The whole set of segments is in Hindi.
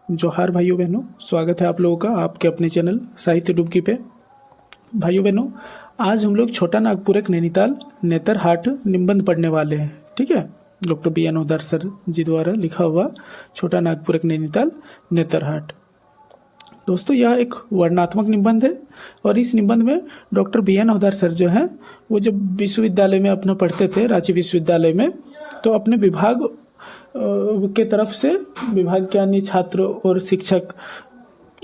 जोहार भाइयों बहनों, स्वागत है आप लोगों का आपके अपने चैनल साहित्य डुबकी पे। भाइयों बहनों, आज हम लोग छोटा नागपुर एक नैनीताल नेतरहाट निबंध पढ़ने वाले हैं। ठीक है, doctor B N Odar sir जी द्वारा लिखा हुआ छोटा नागपुर एक नैनीताल नेतरहाट। दोस्तों, यह एक वर्णनात्मक निबंध है और इस निबंध में doctor B N Odar sir जो हैं वो जब विश्वविद्यालय में अपना पढ़ते थे, रांची विश्वविद्यालय में, तो अपने विभाग के तरफ से विभाग के अन्य छात्र और शिक्षक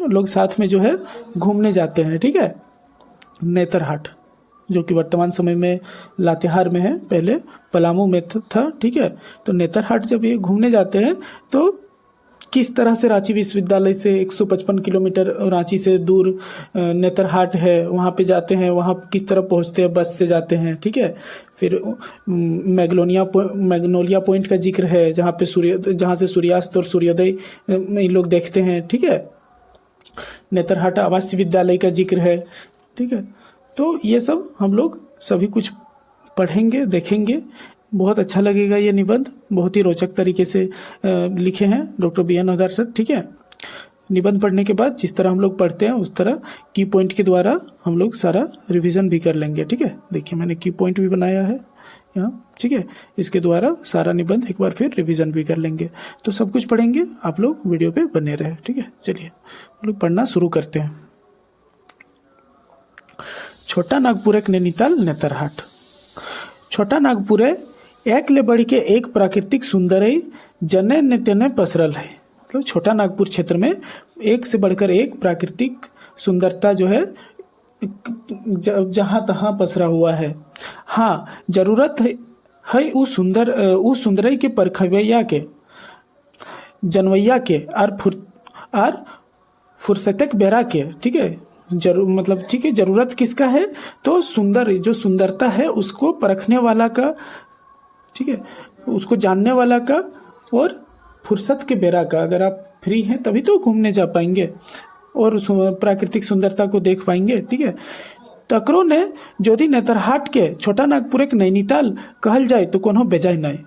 लोग साथ में जो है घूमने जाते हैं। ठीक है, नेतरहाट जो कि वर्तमान समय में लातेहार में है, पहले पलामू में था। ठीक है, तो नेतरहाट जब ये घूमने जाते हैं तो किस तरह से रांची विश्वविद्यालय से 155 किलोमीटर रांची से दूर नेतरहाट है, वहाँ पे जाते हैं, वहाँ किस तरह पहुँचते हैं, बस से जाते हैं। ठीक है, फिर मैग्नोलिया पॉइंट का जिक्र है जहाँ से सूर्यास्त और सूर्योदय ये लोग देखते हैं। ठीक है, नेतरहाट आवासीय विद्यालय का जिक्र है। ठीक है, तो ये सब हम लोग सभी कुछ पढ़ेंगे, देखेंगे। बहुत अच्छा लगेगा ये निबंध, बहुत ही रोचक तरीके से लिखे हैं doctor B N Odar sir. ठीक है, निबंध पढ़ने के बाद जिस तरह हम लोग पढ़ते हैं उस तरह की पॉइंट के द्वारा हम लोग सारा रिवीजन भी कर लेंगे। ठीक है, देखिए मैंने की पॉइंट भी बनाया है यहाँ। ठीक है, इसके द्वारा सारा निबंध एक बार फिर रिवीजन भी कर लेंगे। तो सब कुछ पढ़ेंगे, आप लोग वीडियो पे बने रहे। ठीक है, चलिए हम लोग पढ़ना शुरू करते हैं। छोटा नागपुर एक नैनीताल नेतरहाट। छोटा नागपुर एक ले बढ़ के एक प्राकृतिक सुंदर जने ने तेने पसरल है। मतलब छोटा नागपुर क्षेत्र में एक से बढ़कर एक प्राकृतिक सुंदरता जो है जहाँ तहाँ पसरा हुआ है। हाँ, जरूरत है उस सुंदरई के परखवैया के जनवैया के आर फुर्सतक बेरा के। ठीक है, मतलब ठीक है, जरूरत किसका है? तो सुंदर, जो सुंदरता है उसको परखने वाला का, ठीक है, उसको जानने वाला का, और फुर्सत के बेरा का। अगर आप फ्री हैं तभी तो घूमने जा पाएंगे और उस प्राकृतिक सुंदरता को देख पाएंगे। ठीक है, तकरो ने जोधी नेतरहाट के छोटा नागपुर एक नैनीताल कहल जाए तो कोनो बेजाय नहीं।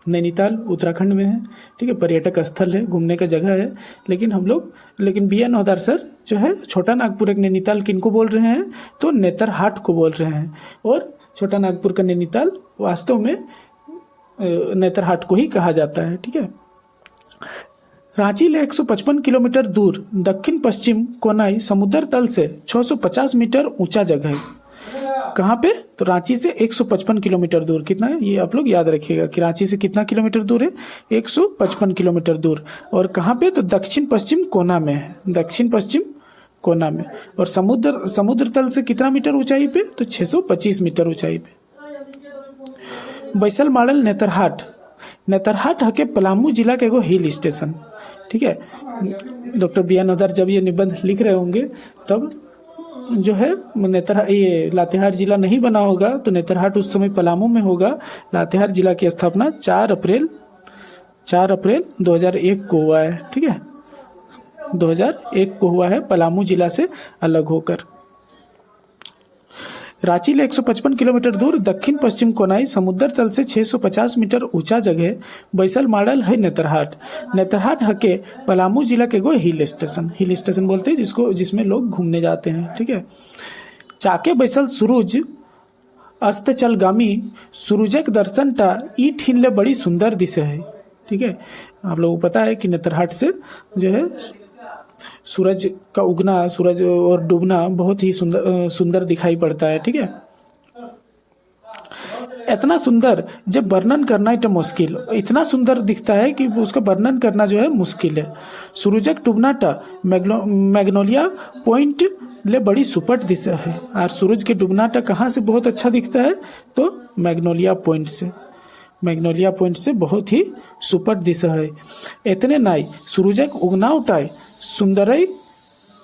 नैनीताल उत्तराखंड में है। ठीक है, पर्यटक स्थल है, घूमने का जगह है। लेकिन बी एन ओदार सर जो है छोटा नागपुर एक नैनीताल किनको बोल रहे हैं? तो नेतरहाट को बोल रहे हैं। और छोटा नागपुर का नैनीताल वास्तव में नेतरहाट को ही कहा जाता है। ठीक है, रांची ले 155 किलोमीटर दूर दक्षिण पश्चिम कोनाई समुद्र तल से 650 मीटर ऊंचा जगह है। कहाँ पे? तो रांची से 155 किलोमीटर दूर। कितना है ये आप लोग याद रखिएगा कि रांची से कितना किलोमीटर दूर है? 155 किलोमीटर दूर। और कहाँ पे? तो दक्षिण पश्चिम कोना में है, दक्षिण पश्चिम कोना में। और समुद्र तल से कितना मीटर ऊंचाई पे? तो 625 मीटर ऊंचाई पे। बैसल मॉडल नेतरहाट हके पलामू जिला के एगो हिल स्टेशन। ठीक है, डॉक्टर बी एन ओदार जब ये निबंध लिख रहे होंगे तब जो है ये लातेहार जिला नहीं बना होगा, तो नेतरहाट उस समय पलामू में होगा। लातेहार जिला की स्थापना 4 अप्रैल 2001 को हुआ है। ठीक है, 2001 को हुआ है, पलामू जिला से अलग होकर। रांची ले 155 किलोमीटर दूर दक्षिण पश्चिम कोनाई समुद्र तल से 650 मीटर ऊंचा जगह बैसल मॉडल है नेतरहाट हके पलामू जिला के गो हिल स्टेशन बोलते हैं जिसमें लोग घूमने जाते हैं। ठीक है, चाके बैसल सूरज अस्त चलगामी सूरजक दर्शन टा ई ठीन ले बड़ी सुंदर दिशे है। ठीक है, आप लोगों को पता है कि नेतरहाट से जो है सूरज का उगना, सूरज और डूबना बहुत ही सुंदर दिखाई पड़ता है। ठीक है, इतना सुंदर जब वर्णन करना इतना मुश्किल, इतना सुंदर दिखता है कि उसका वर्णन करना जो है मुश्किल है। सूरजक डूबना टा मैग्नोलिया पॉइंट ले बड़ी सुपट दिशा है। और सूरज के डूबना टा कहाँ से बहुत अच्छा दिखता है? तो मैग्नोलिया पॉइंट से बहुत ही सुपट दिशा है। इतने नाई सूरजक उगना उठाए सुंदरई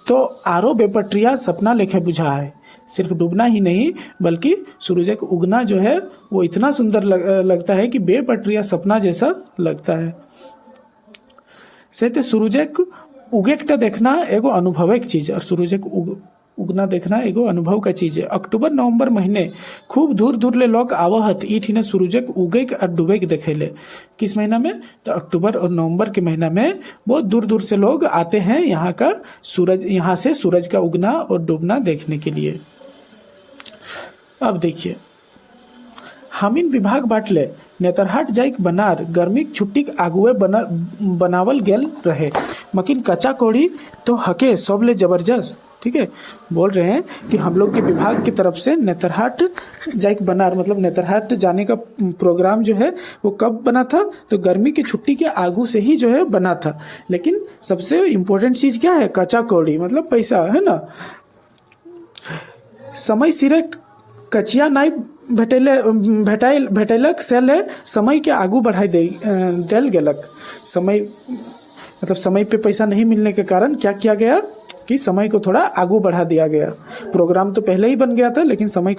तो आरो बेपट्रिया सपना लेखे बुझा है। सिर्फ डूबना ही नहीं बल्कि सूरज का उगना जो है वो इतना सुंदर लगता है कि बेपट्रिया सपना जैसा लगता है। सहते सूरज उगेकटा देखना एगो अनुभव एक चीज। और सूरज उगना देखना एगो अनुभव का चीज़ है। अक्टूबर नवंबर महीने खूब दूर दूर ले लोग आवहत ई ठीने सूरजक उगे और डूबे के देखे ले। किस महीना में? तो अक्टूबर और नवंबर के महीना में बहुत दूर दूर से लोग आते हैं यहाँ का सूरज, यहाँ से सूरज का उगना और डूबना देखने के लिए। अब देखिए, हामिन विभाग बाटले नेतरहाट जाइक बनार गर्मीक छुट्टीक आगुए बनावल गेल रहे, मकिन कच्चा कौड़ी तो हके सबले जबरदस्त। ठीक है, बोल रहे हैं कि हम लोग के विभाग की तरफ से नेतरहाट जाइक बनार मतलब नेतरहाट जाने का प्रोग्राम जो है वो कब बना था? तो गर्मी की छुट्टी के आगू से ही जो है बना था। लेकिन सबसे इम्पोर्टेंट चीज़ क्या है? कच्चा कौड़ी मतलब पैसा, है ना। समय सिरे कचिया नाई भेटैलक से ले समय के आगू बढ़ाई देल गेलक। समय मतलब समय पे पैसा नहीं मिलने के कारण क्या किया गया कि समय को थोड़ा आगू बढ़ा दिया गया। प्रोग्राम तो पहले ही बन गया था लेकिन समय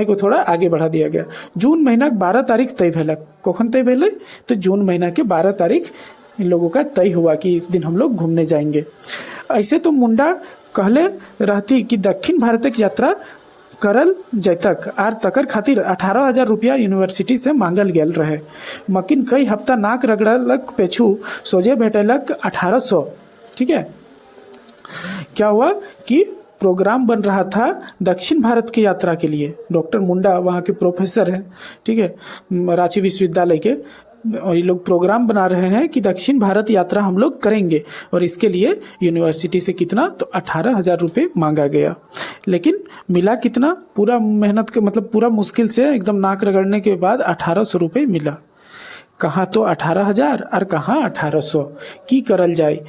को थोड़ा आगे बढ़ा दिया गया। जून महीना 12 तारीख तय भेलक। कखन तय भेलै? तो जून महीना के 12 तारीख इन लोगों का तय हुआ कि इस दिन हम लोग घूमने जाएंगे। ऐसे तो मुंडा कहले रहती कि दक्षिण भारत की यात्रा करल जैतक आर तकर खातिर 18,000 रुपया यूनिवर्सिटी से मांगल गेल रहे, मकिन कई हफ्ता नाक रगड़लक पेछू सोझे भेटलक 1800। ठीक है, क्या हुआ कि प्रोग्राम बन रहा था दक्षिण भारत की यात्रा के लिए। डॉक्टर मुंडा वहाँ के प्रोफेसर हैं, ठीक है, रांची विश्वविद्यालय के, और ये लोग प्रोग्राम बना रहे हैं कि दक्षिण भारत यात्रा हम लोग करेंगे और इसके लिए यूनिवर्सिटी से कितना? तो 18,000 रुपये मांगा गया। लेकिन मिला कितना? पूरा मेहनत के मतलब पूरा मुश्किल से एकदम नाक रगड़ने के बाद 1800 रुपये मिला। कहाँ तो 18,000 और कहाँ 1800 की करल जाए।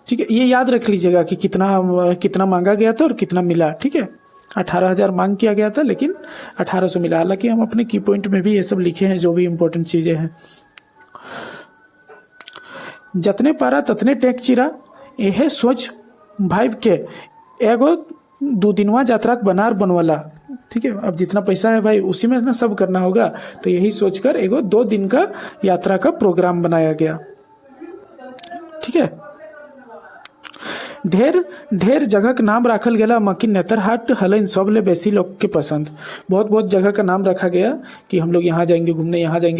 ठीक है, ये याद रख लीजिएगा कि कितना मांगा गया था और कितना मिला। ठीक है, 18,000 मांग किया गया था लेकिन 1800 मिला। हालांकि हम अपने की पॉइंट में भी ये सब लिखे हैं जो भी इम्पोर्टेंट चीज़ें हैं। जतने पारा ततने टेक चिरा, यह सोच भाई के एगो 2 दिनवा यात्रा बनार बनवाला। ठीक है, अब जितना पैसा है भाई उसी में ना सब करना होगा, तो यही सोचकर एगो 2 दिन का यात्रा का प्रोग्राम बनाया गया। ठीक है, ढेर जगह का नाम रखल गया, मकिन नेतरहाट हलन सबले बेसी लोग के पसंद। बहुत जगह का नाम रखा गया कि हम लोग यहाँ जाएंगे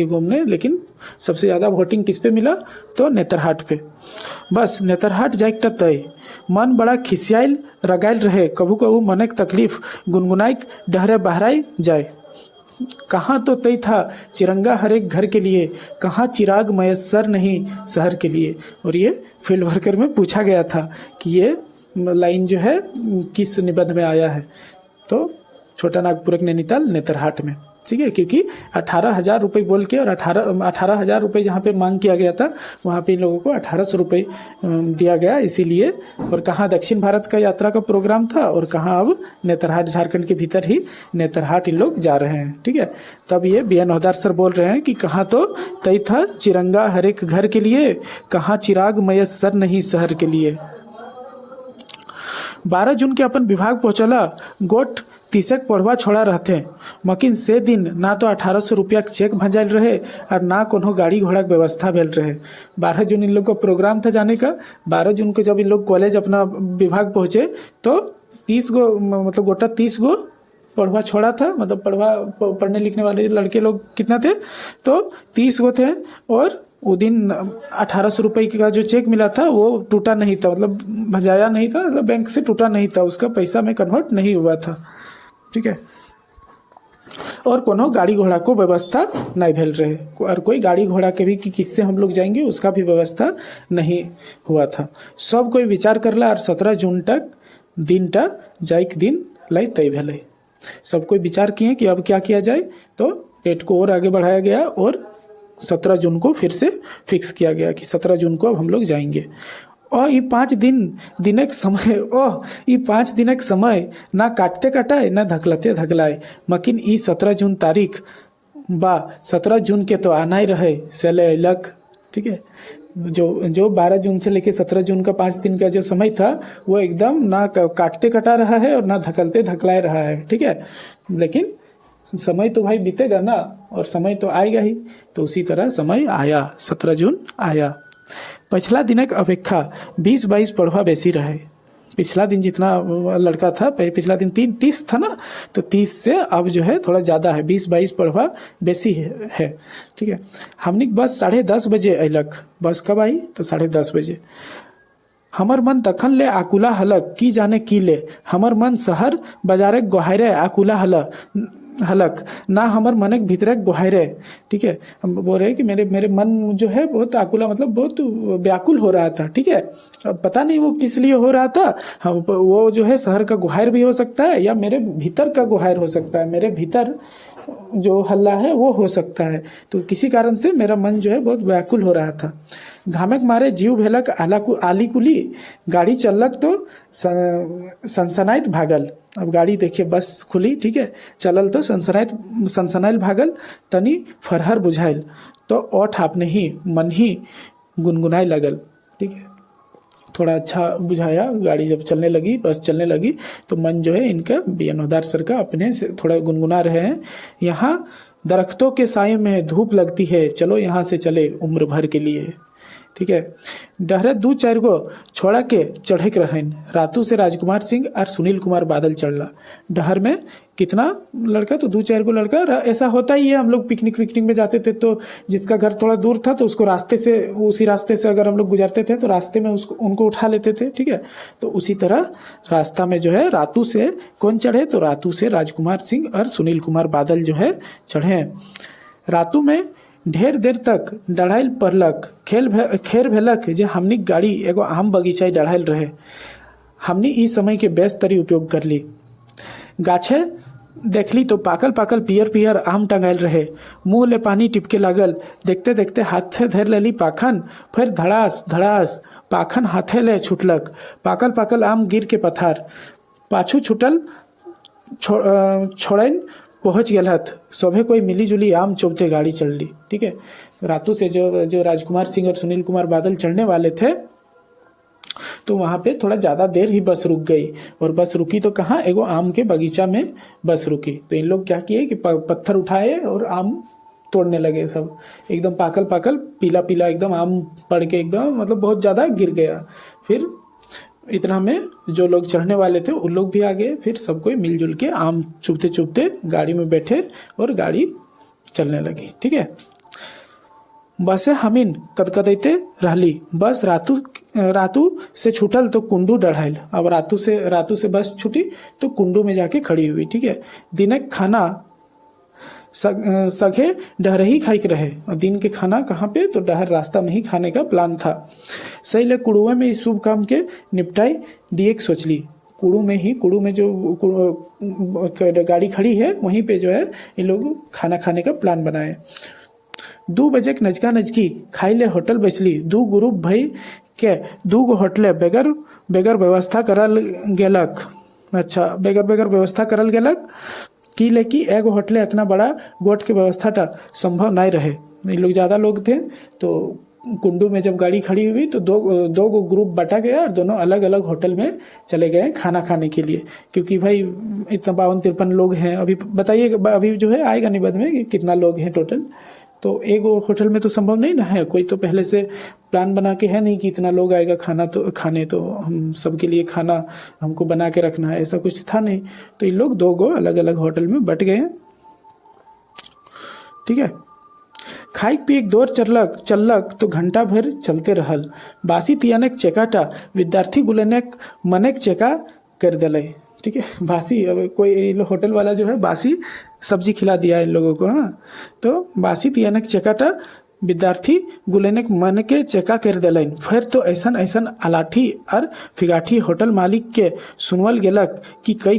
घूमने, लेकिन सबसे ज़्यादा वोटिंग किस पे मिला? तो नेतरहाट पे। बस नेतरहाट जाइक तय मन बड़ा खिसियाल रगाइल रहे, कभू मनक तकलीफ गुनगुनाइक डहरे बहराई जाए। कहाँ तो तय था चिरंगा हर एक घर के लिए, कहाँ चिराग मयस्सर नहीं शहर के लिए। और ये फील्ड वर्कर में पूछा गया था कि ये लाइन जो है किस निबंध में आया है? तो छोटा नागपुर नैनीताल नेतरहाट में। ठीक है, क्योंकि 18,000 रुपये बोल के और 18,000 रुपये जहाँ पे मांग किया गया था वहाँ पे इन लोगों को 1800 रुपये दिया गया, इसीलिए। और कहाँ दक्षिण भारत का यात्रा का प्रोग्राम था और कहाँ अब नेतरहाट, झारखंड के भीतर ही नेतरहाट इन लोग जा रहे हैं। ठीक है, तब ये BN हवलदार सर बोल रहे हैं कि कहाँ तो तय था चिरंगा हर एक घर के लिए, कहाँ चिराग मयस्सर नहीं शहर के लिए। 12 जून के अपन विभाग पहुँचला गोट 30 पढ़वा छोड़ा रहते, मकिन से दिन ना तो 1800 रुपया चेक भंजाइल रहे और ना कोनो गाड़ी घोड़ा के व्यवस्था भेल रहे। 12 जून इन लोग का प्रोग्राम था जाने का। 12 जून को जब इन लोग कॉलेज अपना विभाग पहुँचे तो 30 गो मतलब गोटा 30 गो पढ़वा छोड़ा था, मतलब पढ़ने लिखने वाले लड़के लोग कितना थे? तो 30 गो थे। और वो दिन 1800 रुपये का जो चेक मिला था वो टूटा नहीं था, मतलब भंजाया नहीं था, मतलब बैंक से टूटा नहीं था, उसका पैसा में कन्वर्ट नहीं हुआ था। ठीक है, और कोनो गाड़ी घोड़ा को व्यवस्था नहीं भेल रहे, और कोई गाड़ी घोड़ा के भी कि किससे हम लोग जाएंगे उसका भी व्यवस्था नहीं हुआ था। सब कोई विचार करला और 17 जून तक दिनटा जाइक दिन लाई तय भेलै। सब कोई विचार किए कि अब क्या किया जाए, तो डेट को और आगे बढ़ाया गया और 17 जून को फिर से फिक्स किया गया कि 17 जून को अब हम लोग जाएंगे। और ये 5 दिनक समय ना काटते कटाए ना धकलते धकलाए, मकिन ई 17 जून तारीख बा 17 जून के तो आना ही रहे सेले अलग। ठीक है, जो 12 जून से लेके 17 जून का 5 दिन का जो समय था वो एकदम ना काटते कटा रहा है और ना धकलते धकलाए रहा है। ठीक है, लेकिन समय तो भाई बीतेगा ना, और समय तो आएगा ही, तो उसी तरह समय आया, 17 जून आया। पिछला दिनक अपेक्षा 20-22 पढ़वा बेसी रहे। पिछला दिन जितना लड़का था, पिछला दिन 30 था ना, तो 30 से अब जो है थोड़ा ज़्यादा है, 20-22 पढ़वा बेसी है। ठीक है, हमने बस 10:30 बजे अयलक। बस कब आई? तो 10:30 बजे। हमर मन तखन ले आकुला हलक की जाने की ले, हमर मन शहर बाजारे गोहायरे आकुला हलक ना हमर मनक भीतरे गोहायरे। ठीक है, हम बोल रहे हैं कि मेरे मन जो है बहुत आकुला, मतलब बहुत व्याकुल हो रहा था। ठीक है, अब पता नहीं वो किस लिए हो रहा था। हम वो जो है शहर का गोहायर भी हो सकता है, या मेरे भीतर का गोहायर हो सकता है, मेरे भीतर जो हल्ला है वो हो सकता है। तो किसी कारण से मेरा मन जो है बहुत व्याकुल हो रहा था। घामक मारे जीव भेलक आली कुली, गाड़ी चलक तो सनसनाइत भागल। अब गाड़ी देखिए, बस खुली, ठीक है, चलल तो सनसनाइल भागल, तनी फरहर बुझाइल तो ओठ आपने ही मन ही गुनगुनाए लगल। ठीक है, थोड़ा अच्छा बुझाया। गाड़ी जब चलने लगी, बस चलने लगी, तो मन जो है इनका बियनोदार सर का अपने से थोड़ा गुनगुना रहे हैं। यहाँ दरख्तों के साये में धूप लगती है, चलो यहाँ से चले उम्र भर के लिए। ठीक है, डहरे 2-4 गो छोड़ा के चढ़े के रहन, रातू से राजकुमार सिंह और सुनील कुमार बादल चढ़ला। डहर में कितना लड़का? तो 2-4 गो लड़का। ऐसा होता ही है, हम लोग पिकनिक विकनिक में जाते थे तो जिसका घर थोड़ा दूर था तो उसको उसी रास्ते से अगर हम लोग गुजरते थे तो रास्ते में उनको उठा लेते थे। ठीक है, तो उसी तरह रास्ता में जो है रातू से कौन चढ़े? तो रातू से राजकुमार सिंह और सुनील कुमार बादल जो है चढ़े। रातू में ढेर देर तक डढ़ाइल पड़लक, खेर भेलक जे हमनी गाड़ी एगो आम बगीचा डढ़ाइल रहे। हमनी इस समय के बेस्ट तरी उपयोग कर ली। गाछे देखली तो पाकल पाकल पियर पियर आम टंगाइल रहे। मुँह ले पानी टिपके लागल। देखते देखते हाथे धर लेली पाखन, फिर धड़ास धड़ास पाखन हाथे ले छुटलक। पाकल पाकल आम गिर के पथार पाछू छुटल छोड़न पहुँच गए हथ। सभे कोई मिली जुली आम चुभते गाड़ी चल ली। ठीक है, रातू से जो राजकुमार सिंह और सुनील कुमार बादल चढ़ने वाले थे तो वहाँ पे थोड़ा ज़्यादा देर ही बस रुक गई। और बस रुकी तो कहाँ? एगो आम के बगीचा में बस रुकी। तो इन लोग क्या किए कि पत्थर उठाए और आम तोड़ने लगे। सब एकदम पाकल पाकल पीला पीला एकदम आम पड़ के एकदम मतलब बहुत ज़्यादा गिर गया। फिर इतना में जो लोग चढ़ने वाले थे उन लोग भी आ गए। फिर सब कोई मिलजुल के आम चुभते चुभते गाड़ी में बैठे और गाड़ी चलने लगी। ठीक है, बसे हमीन कदकदैते रहली। बस रातू से छूटल तो कुंडू डढ़ाइल। अब रातू से बस छूटी तो कुंडू में जाके खड़ी हुई। ठीक है, दिनक खाना सघे डहर ही खाई के रहे। और दिन के खाना कहाँ पे? तो डहर रास्ता में ही खाने का प्लान था। सही ले कुड़ुए में इस शुभ काम के निपटाई दिए के सोचली। कुड़ू में जो गाड़ी खड़ी है वहीं पे जो है ये लोग खाना खाने का प्लान बनाए। 2 बजे नजका नजकी खाई ले होटल बैसली। 2 ग्रुप भई के 2 गो होटले बेगर व्यवस्था करल गेलक। अच्छा, बेगर व्यवस्था करल गेलक की लेकि एगो होटले इतना बड़ा गोट के व्यवस्था टा संभव नहीं रहे। ये लोग ज़्यादा लोग थे तो कुंडू में जब गाड़ी खड़ी हुई तो दो गो ग्रुप बटा गया और दोनों अलग अलग होटल में चले गए खाना खाने के लिए। क्योंकि भाई इतना 52-53 लोग हैं। अभी बताइए, अभी जो है आएगा निबंध में कि कितना लोग हैं टोटल। तो एक होटल में तो संभव नहीं ना है, कोई तो पहले से प्लान बना के है नहीं कि इतना लोग आएगा खाने तो हम सबके लिए खाना हमको बना के रखना है, ऐसा कुछ था नहीं। तो ये लोग 2 गो अलग अलग होटल में बट गए। ठीक है, खाई पी दौर चललक तो घंटा भर चलते रहल। बासी तियानक चेकाटा विद्यार्थी गुलेनेक मनेक चेका कर दिले। ठीक है, बासी, अब कोई होटल वाला जो है बासी सब्जी खिला दिया इन लोगों को। हाँ, तो बासी तियानक चेकाटा विद्यार्थी गुलेनेक मन के चेका कर दिलन। फिर तो ऐसन अलाठी और फिगाठी होटल मालिक के सुनवल गेलक कि कई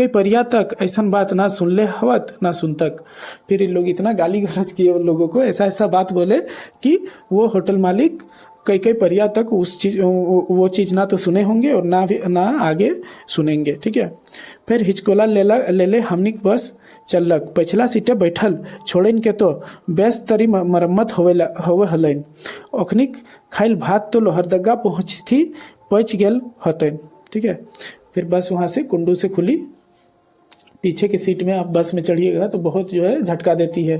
परिया तक ऐसा बात ना सुनले हवत ना सुनतक। फिर इन लोग इतना गाली गलौज किए उन लोगों को, ऐसा बात बोले कि वो होटल मालिक कई परिया तक वो चीज़ ना तो सुने होंगे और ना आगे सुनेंगे। ठीक है, फिर हिचकोला ले हमनी बस चललक। पिछला सीटे बैठल छोड़न के तो बेस तरी मरम्मत होवे हलन। ओखनिक खाइल भात तो लोहरदगा पहुँच गेल हतन। ठीक है, फिर बस वहाँ से कुंडू से खुली, पीछे की सीट में आप बस में चढ़िएगा तो बहुत जो है झटका देती है।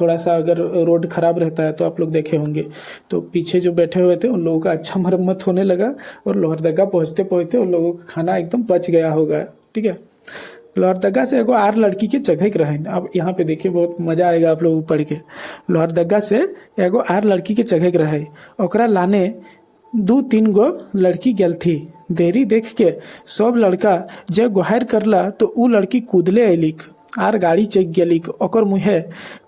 थोड़ा सा अगर रोड ख़राब रहता है तो आप लोग देखे होंगे, तो पीछे जो बैठे हुए थे उन लोगों का अच्छा मरम्मत होने लगा और लोहरदगा पहुँचते पहुँचते उन लोगों का खाना एकदम पच गया होगा। ठीक है, लोहरदगा से एगो आर लड़की के चघक रहे। अब यहाँ पे देखिए बहुत मजा आएगा आप लोग पढ़ के। लोहरदगा से एगो आर लड़की के चघक रहे, ओकरा लाने 2-3 गो लड़की गेल थी। देरी देख के सब लड़का जे गुहार करला तो उ लड़की कूदले अलिक आर गाड़ी चेक गेलिक। ओकर मुँहे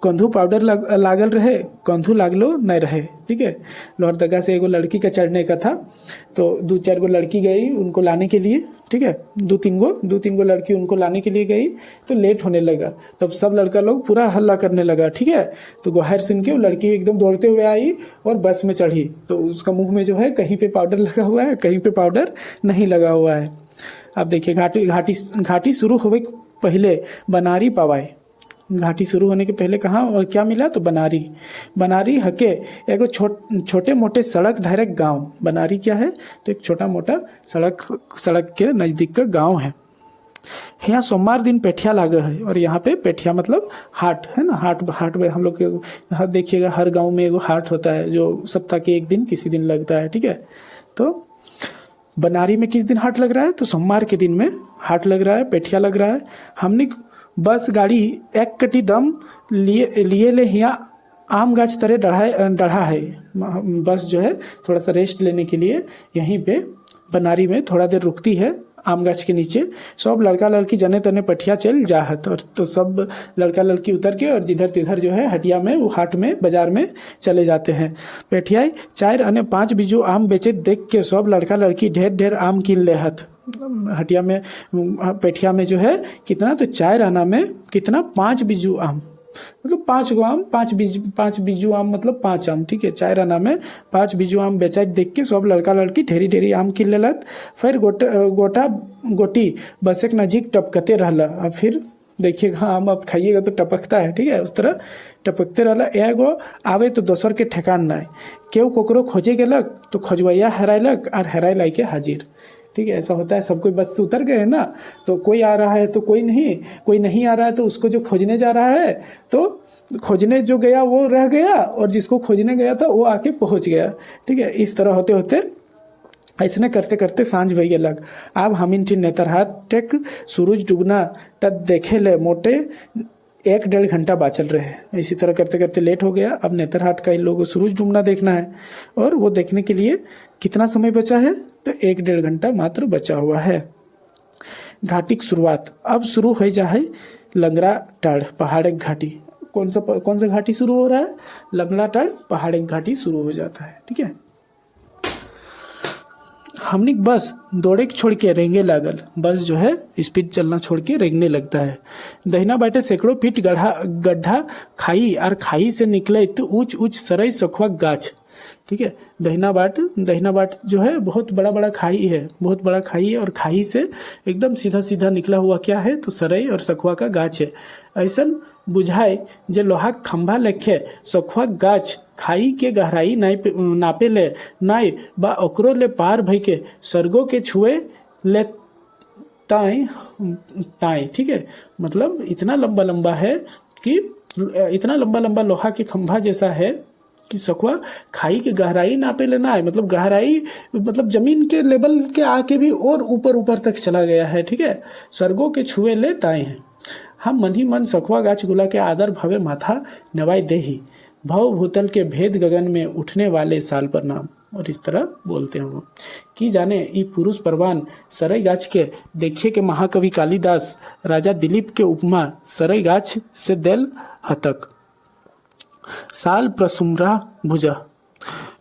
कंधू पाउडर लागल रहे, कंधू लागलो नहीं रहे। ठीक है, लोहरदगा से एगो लड़की का चढ़ने का था, तो 2-4 गो लड़की गई उनको लाने के लिए। ठीक है, 2-3 गो लड़की उनको लाने के लिए गई तो लेट होने लगा। तब सब लड़का लोग पूरा हल्ला करने लगा। ठीक है, तो गुहार सुन के वो लड़की एकदम दौड़ते हुए आई और बस में चढ़ी। तो उसका मुंह में जो है कहीं पे पाउडर लगा हुआ है, कहीं पे पाउडर नहीं लगा हुआ है। अब देखिए घाटी शुरू होने पहले बनारी पवाए। घाटी शुरू होने के पहले कहाँ और क्या मिला, तो बनारी हके एगो छोटे मोटे सड़क धारक गांव। बनारी क्या है, तो एक छोटा मोटा सड़क के नज़दीक का गांव है। यहाँ सोमवार दिन पेठिया लागे है, और यहाँ पे पेठिया मतलब हाट है ना। हाट में हम लोग के यहाँ देखिएगा हर गांव में एगो हाट होता है जो सप्ताह के एक दिन किसी दिन लगता है। ठीक है, तो बनारी में किस दिन हाट लग रहा है, तो सोमवार के दिन में हाट लग रहा है, पेठिया लग रहा है। हमने बस गाड़ी एक कटी दम लिए ले यहाँ आम गाछ तरे डढ़ा है। बस जो है थोड़ा सा रेस्ट लेने के लिए यहीं पे बनारी में थोड़ा देर रुकती है आम गाछ के नीचे। सब लड़का लड़की जने तने पठिया चल जाहत, और तो सब लड़का लड़की उतर के और जिधर तिधर जो है हटिया में वो हाट में बाजार में चले जाते हैं। पेठियाई 4 और 5 बीजू आम बेचे देख के सब लड़का लड़की ढेर आम किन लेहत। हटिया में पेठिया में जो है कितना, तो 4 आना में कितना 5 बीजू आम, मतलब 5 गो आम, 5 बीजू आम मतलब 5 आम। ठीक है, 4 आना में 5 बीजू आम बेचाई देख के सब लड़का लड़की ढेरी आम किन लेलत। फिर गोटी बस एक नजीक टपकते रहला। अब फिर देखिएगा आम आप खाइएगा तो टपकता है। ठीक है, उस तरह टपकते रहला। एगो आवे तो दोसर के ठेकान नहीं, केहू कोकरो खोजे गेलक तो खोजवैया हेरायलक और हेराय लाई के हाजिर। ठीक है, ऐसा होता है। सब कोई बस से उतर गए ना, तो कोई आ रहा है तो कोई नहीं आ रहा है, तो उसको जो खोजने जा रहा है तो खोजने जो गया वो रह गया, और जिसको खोजने गया था वो आके पहुंच गया। ठीक है, इस तरह होते होते ऐसने करते करते सांझ भई गेलक। अब हमिन ठी नेतरहाट टेक सूरज डूबना तक देखे ले मोटे 1-1.5 घंटा बाचल रहे। इसी तरह करते करते लेट हो गया। अब नेतरहाट का इन लोगों को सूरज डूबना देखना है, और वो देखने के लिए कितना समय बचा है, तो 1-1.5 घंटा मात्र बचा हुआ है। घाटी की शुरुआत अब शुरू हो जा है लंगड़ा टाड़ पहाड़ घाटी। कौन सा घाटी शुरू हो रहा है, लंगड़ा टाड़ पहाड़ घाटी शुरू हो जाता है। ठीक है, हमने बस दौड़े छोड़ के रेंगे लागल। बस जो है स्पीड चलना छोड़ के रेंगने लगता है। दहिना बाटे सैकड़ों फीट गड्ढा खाई, और खाई से निकले तो ऊंच सरई सखुआ गाछ। ठीक है, दहिना बाट जो है बहुत बड़ा खाई है, बहुत बड़ा खाई है, और खाई से एकदम सीधा निकला हुआ क्या है, तो सरई और सखुआ का गाछ है। ऐसा बुझाए जे लोहा खंभा लेखे सखुआ गाछ खाई के गहराई नापे ले नाई बा ओकरो ले पार भई के सरगो के छुए ले ताई। ठीक है, मतलब इतना लंबा है कि इतना लंबा लोहा के खंभा जैसा है कि सखुआ खाई के गहराई नापे लेना है, मतलब गहराई मतलब जमीन के लेवल के आके भी और ऊपर तक चला गया है। ठीक है, सरगो के छुए ले ताए हैं। हम मन ही मन सखुआ गाछ गुला के आदर भावे माथा नवाई देही, भव भूतल के भेद गगन में उठने वाले साल पर नाम। और इस तरह बोलते हैं वो कि जाने ई पुरुष परवान सरई गाछ के देखिए के महाकवि कालिदास राजा दिलीप के उपमा सरई गाछ से देल हतक। साल प्रसुम्रा भुजा।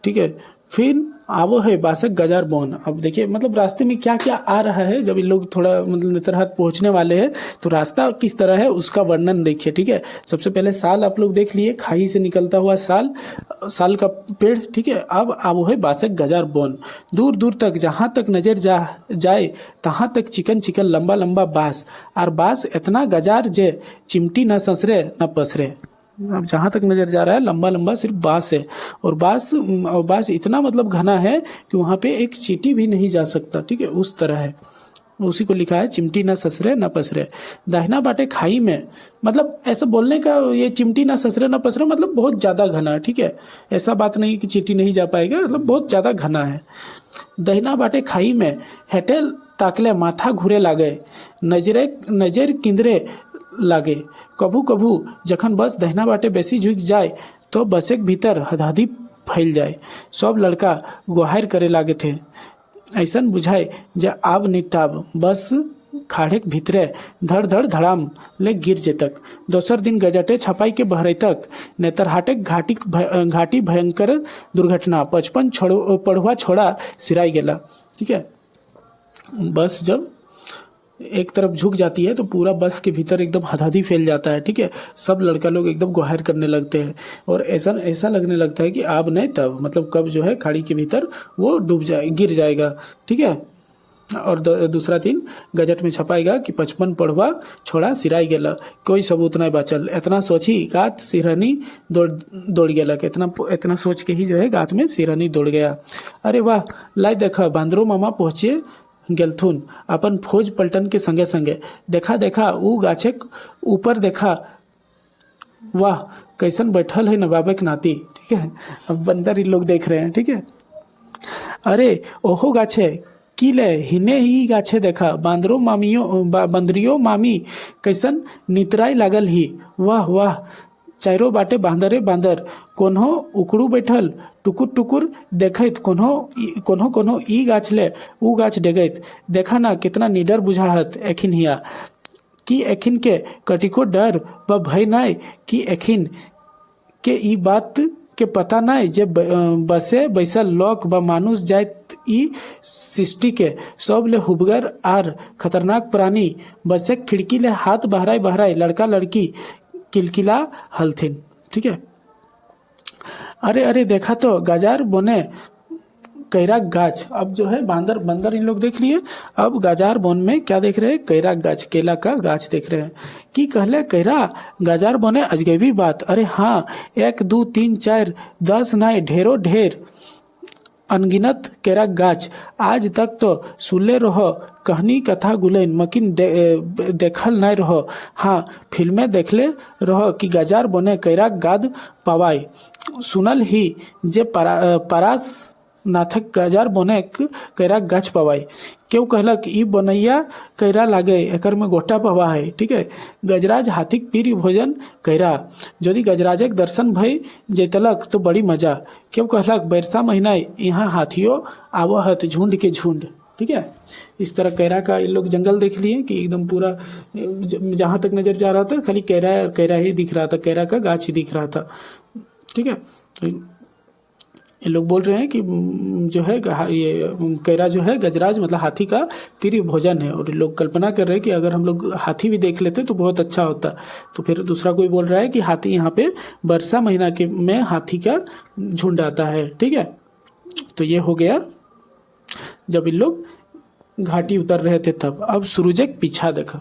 ठीक है, फिर आवो है बासक गजार बोन। अब देखिए मतलब रास्ते में क्या क्या आ रहा है, जब इन लोग थोड़ा मतलब नेतरहाट पहुंचने वाले हैं तो रास्ता किस तरह है उसका वर्णन देखिए। ठीक है, सबसे पहले साल आप लोग देख लिए, खाई से निकलता हुआ साल का पेड़। ठीक है, अब आवो है बासक गजार बोन। दूर तक जहाँ तक नजर जाए तहाँ तक चिकन लंबा बाँस, और बाँस इतना गजार जे चिमटी न ससरे न पसरे। अब जहाँ तक नजर जा रहा है लंबा सिर्फ बाँस है, और बाँस इतना मतलब घना है कि वहाँ पे एक चींटी भी नहीं जा सकता। ठीक है, उस तरह है। उसी को लिखा है, चिमटी न ससरे न पसरे। दाहिना बाटे खाई में, मतलब ऐसा बोलने का, ये चिमटी न ससरे न पसरे मतलब बहुत ज़्यादा घना, ठीक है, ऐसा बात नहीं कि चींटी नहीं जा पाएगा, मतलब बहुत ज़्यादा घना है। दहिना बाटे खाई में हेटे ताकले माथा घूरे लागे, नजर किंदरे लागे। कभू कभू जखन बस दहिना बाटे बेसी झुक जाए तो बसेक भीतर हदहदी फैल जाए। सब लड़का गुहार करे लागे थे। ऐसन बुझाए जे आब निताब बस खाड़ेक भीतरे धड़ धड़ धड़ाम ले गिर जेतक। दोसर दिन गजटे छपाई के बहरैतक नेतरहाटेक घाटी भयंकर दुर्घटना 55 पढ़ुआ छोड़ा सिराई गेला। ठीक है, बस जब एक तरफ झुक जाती है तो पूरा बस के भीतर एकदम हदहदी फैल जाता है। ठीक है, सब लड़का लोग एकदम गुहार करने लगते हैं और ऐसा ऐसा लगने लगता है कि अब नहीं तब, मतलब कब जो है खाड़ी के भीतर वो डूब जाए, गिर जाएगा। ठीक है, और दूसरा दिन गजट में छपाएगा कि 55 पढ़वा छोड़ा सिराई गेला, कोई सबूत नहीं बचल। इतना सोची गात सिरहनी दौड़ गेला, इतना सोच के ही जो है गात में सिरहनी दौड़ गया। अरे वाह, लाई देखा बांदरो मामा पहुँचे गेलथुन अपन फौज पलटन के संगे संगे। देखा देखा ऊ गाछे ऊपर देखा, वाह कैसन बैठल है नवाबे के नाती। ठीक है, अब बंदर इन लोग देख रहे हैं। ठीक है, अरे ओहो गाछे की ले हिने ही गाछे देखा, बंदरियो मामी कैसन नितराई लागल ही। वाह वाह, चारों बाटे बांदरे बांदर, कोन्हो उकड़ू बैठल टुकुर टुकुर देखैत, कोन्हो ई गाछ ले ऊ गाछ डेगैत। देखा ना कितना निडर बुझाहत एखिन हिया, कि एखिन के कटिको डर व भय नाय, कि एखिन के ई बात के पता नाय जे बसे बैसल लोक व मानुष जात ई सृष्टि के सब ले हुबगर आर खतरनाक प्राणी। बसे खिड़की ले हाथ बहराई लड़का लड़की किलकिला हलथिन। ठीक है, अरे अरे देखा तो गाजार बोने कैरा गाछ। अब जो है बंदर इन लोग देख लिए, अब गाजार बोन में क्या देख रहे हैं, कैरा गाछ, केला का गाछ देख रहे हैं। कि कहले कैरा गाजार बोने अजगबी बात। अरे हाँ, 1 2 3 4 10 नाय ढेरों ढेर अनगिनत केरा गाछ। आज तक तो सुनले रहो कहनी कथा गुलैन, मकिन देखल नहीं रहो। हाँ, फिल्में देखले रहो कि गाजार बने कैरा गाद पवाय। सुनल ही जे परास नाथक गाजार बने कैरा गाछ पवाय। क्यों कहलक ई बनैया कैरा लागे, एकर में गोटा पवा है। ठीक है, गजराज हाथीक प्रिय भोजन कैरा। यदि गजराजक दर्शन भय जैतलक तो बड़ी मजा। क्यों कहलक बरसा महीना यहाँ हाथियों आवहत झुंड के झुंड। ठीक है, इस तरह कैरा का ये लोग जंगल देख लिए कि एकदम पूरा जहाँ तक नजर जा रहा था खाली कैरा ही दिख रहा था, कैरा का गाछ ही दिख रहा था। ठीक है, तो ये लोग बोल रहे हैं कि जो है ये कैरा जो है गजराज मतलब हाथी का प्रिय भोजन है। और लोग कल्पना कर रहे हैं कि अगर हम लोग हाथी भी देख लेते तो बहुत अच्छा होता। तो फिर दूसरा कोई बोल रहा है कि हाथी यहाँ पे वर्षा महीना के में हाथी का झुंड आता है। ठीक है, तो ये हो गया जब इन लोग घाटी उतर रहे थे तब। अब सूरजक पीछा देखा।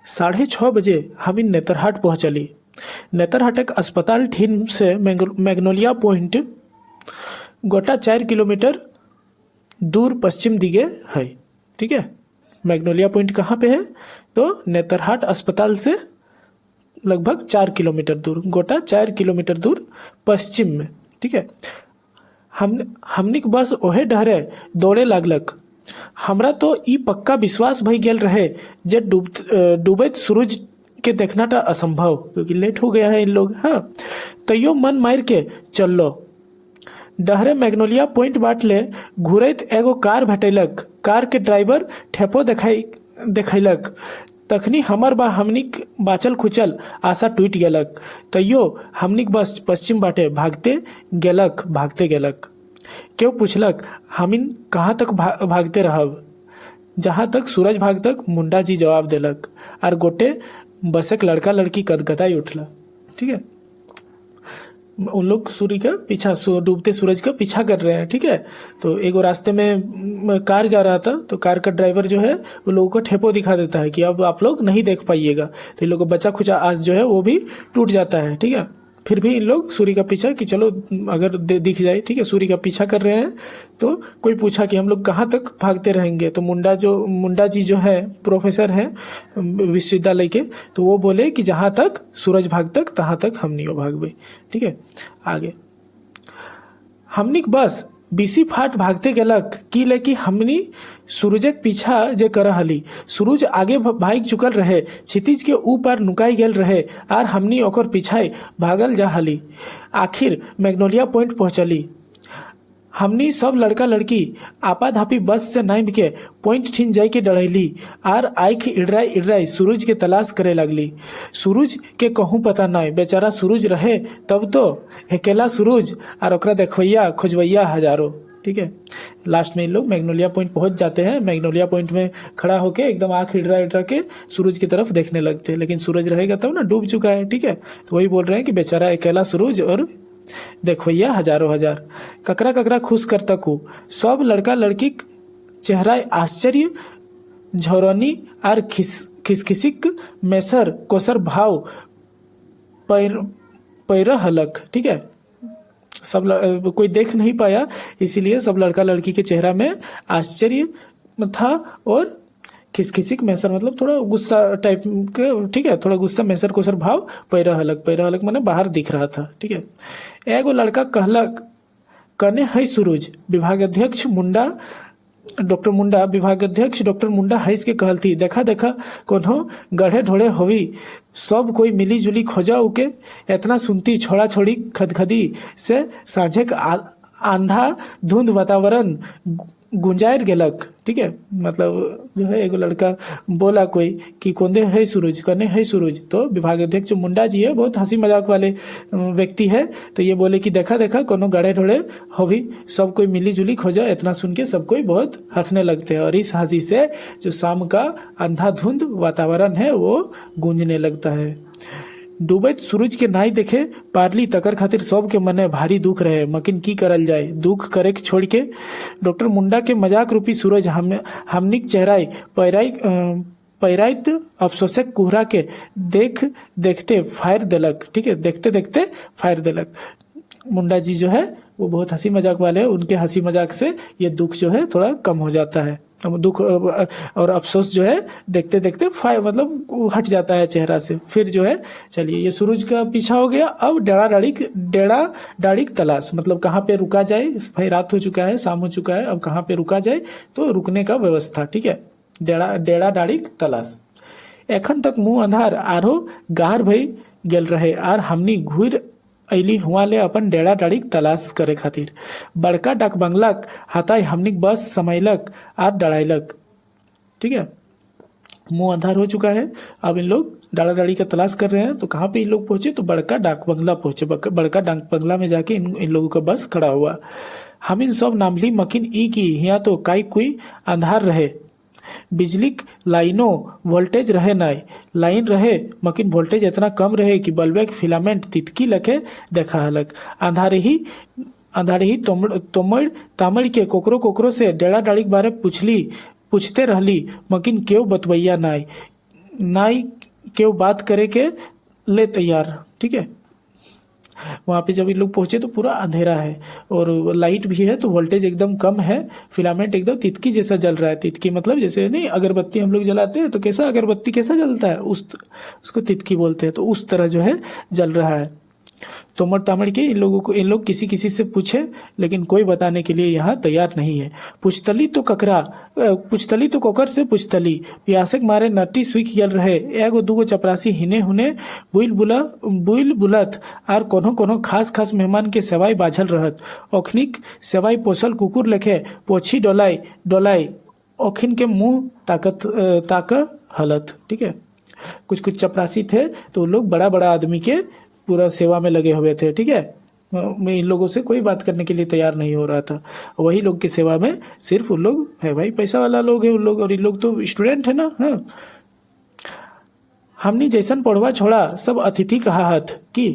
6:30 बजे हम नेतरहाट पहुँचली। नेतरहाटक अस्पताल ठीन से मैग्नोलिया पॉइंट गोटा 4 किलोमीटर दूर पश्चिम दिगे है। ठीक है, मैग्नोलिया पॉइंट कहाँ पे है, तो नेतरहाट अस्पताल से लगभग 4 किलोमीटर दूर, गोटा 4 किलोमीटर दूर पश्चिम में। ठीक है, हमनिक बस ओहे डहरे दौड़े लागलक। हमरा तो ई पक्का विश्वास भई गेल रहे जे डूबैत सूरज के देखना टा असंभव, क्योंकि लेट हो गया है इन लोग। हाँ, तैयो मन मार के चललो। डहरे मैग्नोलिया पॉइंट बाट ले घूरैत एगो कार भेटैलक। कार के ड्राइवर ठेपो देखैलक। तखनी हमर बा हमनिक बाचल खुचल आशा टूट गेलक। तैयो हमनिक बस पश्चिम बाटे भागते गेलक। क्यों पूछलक हमिन कहाँ तक भागते रहब, जहाँ तक सूरज भाग तक, मुंडा जी जवाब देलक। और गोटे बसक लड़का लड़की कदकदाई उठला। ठीक है, उन लोग सूर्य का पीछा, डूबते सूरज का पीछा कर रहे हैं। ठीक है, तो एगो रास्ते में कार जा रहा था, तो कार का ड्राइवर जो है वो लोगों को ठेपो दिखा देता है कि अब आप लोग नहीं देख पाइएगा। तो इन लोगों का बचा खुचा आस जो है वो भी टूट जाता है। ठीक है, फिर भी इन लोग सूर्य का पीछा कि चलो अगर दिख जाए, ठीक है, सूर्य का पीछा कर रहे हैं। तो कोई पूछा कि हम लोग कहाँ तक भागते रहेंगे, तो मुंडा जी जो है प्रोफेसर हैं विश्वविद्यालय के, तो वो बोले कि जहाँ तक सूरज भाग तक तहाँ तक हमनी भागबे। ठीक है, आगे हमनिक बस बीसी फाट भागते गेलक की लेकि हमनी सूरजक पीछा जे कर हली। सूरज आगे भाग चुकल रहे, क्षितिज के ऊपर नुकाई गेल रहे और हमनी ओकर पीछे भागल जा हली। आखिर मैग्नोलिया पॉइंट पहुँचली। हमनी सब लड़का लड़की आपाधापी बस से नाम के पॉइंट ठिन जाई के डरैली और आँख इड़राई इड़राई सूरज के तलाश करे लगली। सूरज के कहूँ पता नहीं, बेचारा सूरज रहे तब तो, अकेला सूरज और ओकरा देखवैया खोजवैया हजारों। ठीक है, लास्ट में इन लोग मैग्नोलिया पॉइंट पहुंच जाते हैं। मैग्नोलिया पॉइंट में खड़ा होके एकदम आँख इड़रा इड़रा के सूरज की तरफ देखने लगते हैं, लेकिन सूरज रहेगा तब ना, डूब चुका है। ठीक है, तो वही बोल रहे हैं कि बेचारा अकेला सूरज और देखवैया हजारों हजार। ककरा ककरा खुश कर तकू, सब लड़का लड़की चेहरा आश्चर्य झौरनी और खिसखिसिक मेसर कोसर भाव पैर हलक। ठीक है, कोई देख नहीं पाया, इसीलिए सब लड़का लड़की के चेहरा में आश्चर्य था और खिसखिसिक मैसर मतलब थोड़ा गुस्सा टाइप के। ठीक है, थोड़ा गुस्सा मैसर कोसर भाव पैरा हलक माने बाहर दिख रहा था। ठीक है, एगो लड़का कहलक कने है सूरज। विभागाध्यक्ष डॉक्टर मुंडा हंस के कहलती, देखा देखा कोनो गढ़े ढोड़े होवी, सब कोई मिली जुली खोजा उके। इतना सुनती छोड़ा छोड़ी खदखदी से साझे आंधा धुंध वातावरण गुंजायर गेलक। ठीक है, मतलब जो है एगो लड़का बोला कोई कि कोंदे है सूरज, कने है सूरज। तो विभागाध्यक्ष जो मुंडा जी है बहुत हंसी मजाक वाले व्यक्ति है, तो ये बोले कि देखा देखा कोनो गड़े ढोड़े होवी, सब कोई मिली जुली खोजा। इतना सुन के सब कोई बहुत हंसने लगते हैं और इस हंसी से जो शाम का अंधाधुंध वातावरण है वो गूंजने लगता है। डूबैत सूरज के नाई देखे पारली तकर खातिर सब के मने भारी दुख रहे, मकिन की करल जाए, दुख करे के छोड़ के। डॉक्टर मुंडा के मजाक रूपी सूरज हमनिक चेहराई पैराइत अफसोसक कुहरा के देखते फायर देलक। ठीक है, देखते देखते फायर देलक। मुंडा जी जो है वो बहुत हंसी मजाक वाले हैं, उनके हंसी मजाक से ये दुख जो है थोड़ा कम हो जाता है, दुख और अफसोस जो है देखते देखते मतलब हट जाता है चेहरा से। फिर जो है चलिए ये सूरज का पीछा हो गया। अब डेड़ा डाड़िक तलाश, मतलब कहाँ पे रुका जाए, भाई रात हो चुका है, शाम हो चुका है, अब कहाँ पे रुका जाए, तो रुकने का व्यवस्था। ठीक है, डेड़ा डाड़िक तलाश। एखन तक मुँह अंधार आरो गार भई गेल रहे आर हमनी घूर अली हुआ ले अपन डेड़ा डाड़िक तलाश करे खातिर। बड़का डाक बंगलाक हताई हमनिक बस समैलक आर डराइलक। ठीक है, मुंह अंधार हो चुका है, अब इन लोग डाड़ा डाड़ी का तलाश कर रहे हैं। तो कहाँ पे इन लोग पहुंचे, तो बड़का डाक बंगला पहुंचे। बड़का डाक बंगला में जाके इन लोगों का बस खड़ा हुआ। हम इन सब नामली मकिन ई की यहाँ तो काई कोई अंधार रहे, बिजली लाइनों वोल्टेज रहे नाई, लाइन रहे मकिन वोल्टेज इतना कम रहे कि बल्बे के फिलामेंट तितकी लखे देखा हलक। अंधारे ही तोमड़ तामड़ के कोकरो से डेड़ा डाड़ी के बारे पूछते रहली, मकिन केव बतवैया नाई केव बात करे के ले तैयार। ठीक है, वहाँ पे जब इन लोग पहुँचे तो पूरा अंधेरा है और लाइट भी है, तो वोल्टेज एकदम कम है, फिलामेंट एकदम तितकी जैसा जल रहा है। तितकी मतलब जैसे नहीं अगरबत्ती हम लोग जलाते हैं तो कैसा अगरबत्ती कैसा जलता है, उसको तितकी बोलते हैं, तो उस तरह जो है जल रहा है। तोमड़ तामड़ के इन लोग किसी से पूछे, लेकिन कोई बताने के लिए यहाँ तैयार नहीं है। पुछतली तो कोकर से पुछतली, प्यासक मारे नटी सुख गल रहे। एगो दूगो चपरासी हिने हुने बुल बुलत आर कोनो खास मेहमान के सेवाई बाझल रहत। ओखनिक सेवाई पोसल कुकुर लेखे पोछी डोलाई ओखिन के मुंह ताक हलत। ठीक है, कुछ चपरासी थे तो लोग बड़ा आदमी के पूरा सेवा में लगे हुए थे। ठीक है, मैं इन लोगों से कोई बात करने के लिए तैयार नहीं हो रहा था। वही लोग की सेवा में सिर्फ उन लोग है, भाई पैसा वाला लोग है उन लोग, और इन लोग तो स्टूडेंट है ना। हमनी जैसन पढ़वा छोड़ा सब अतिथि कहा हथ कि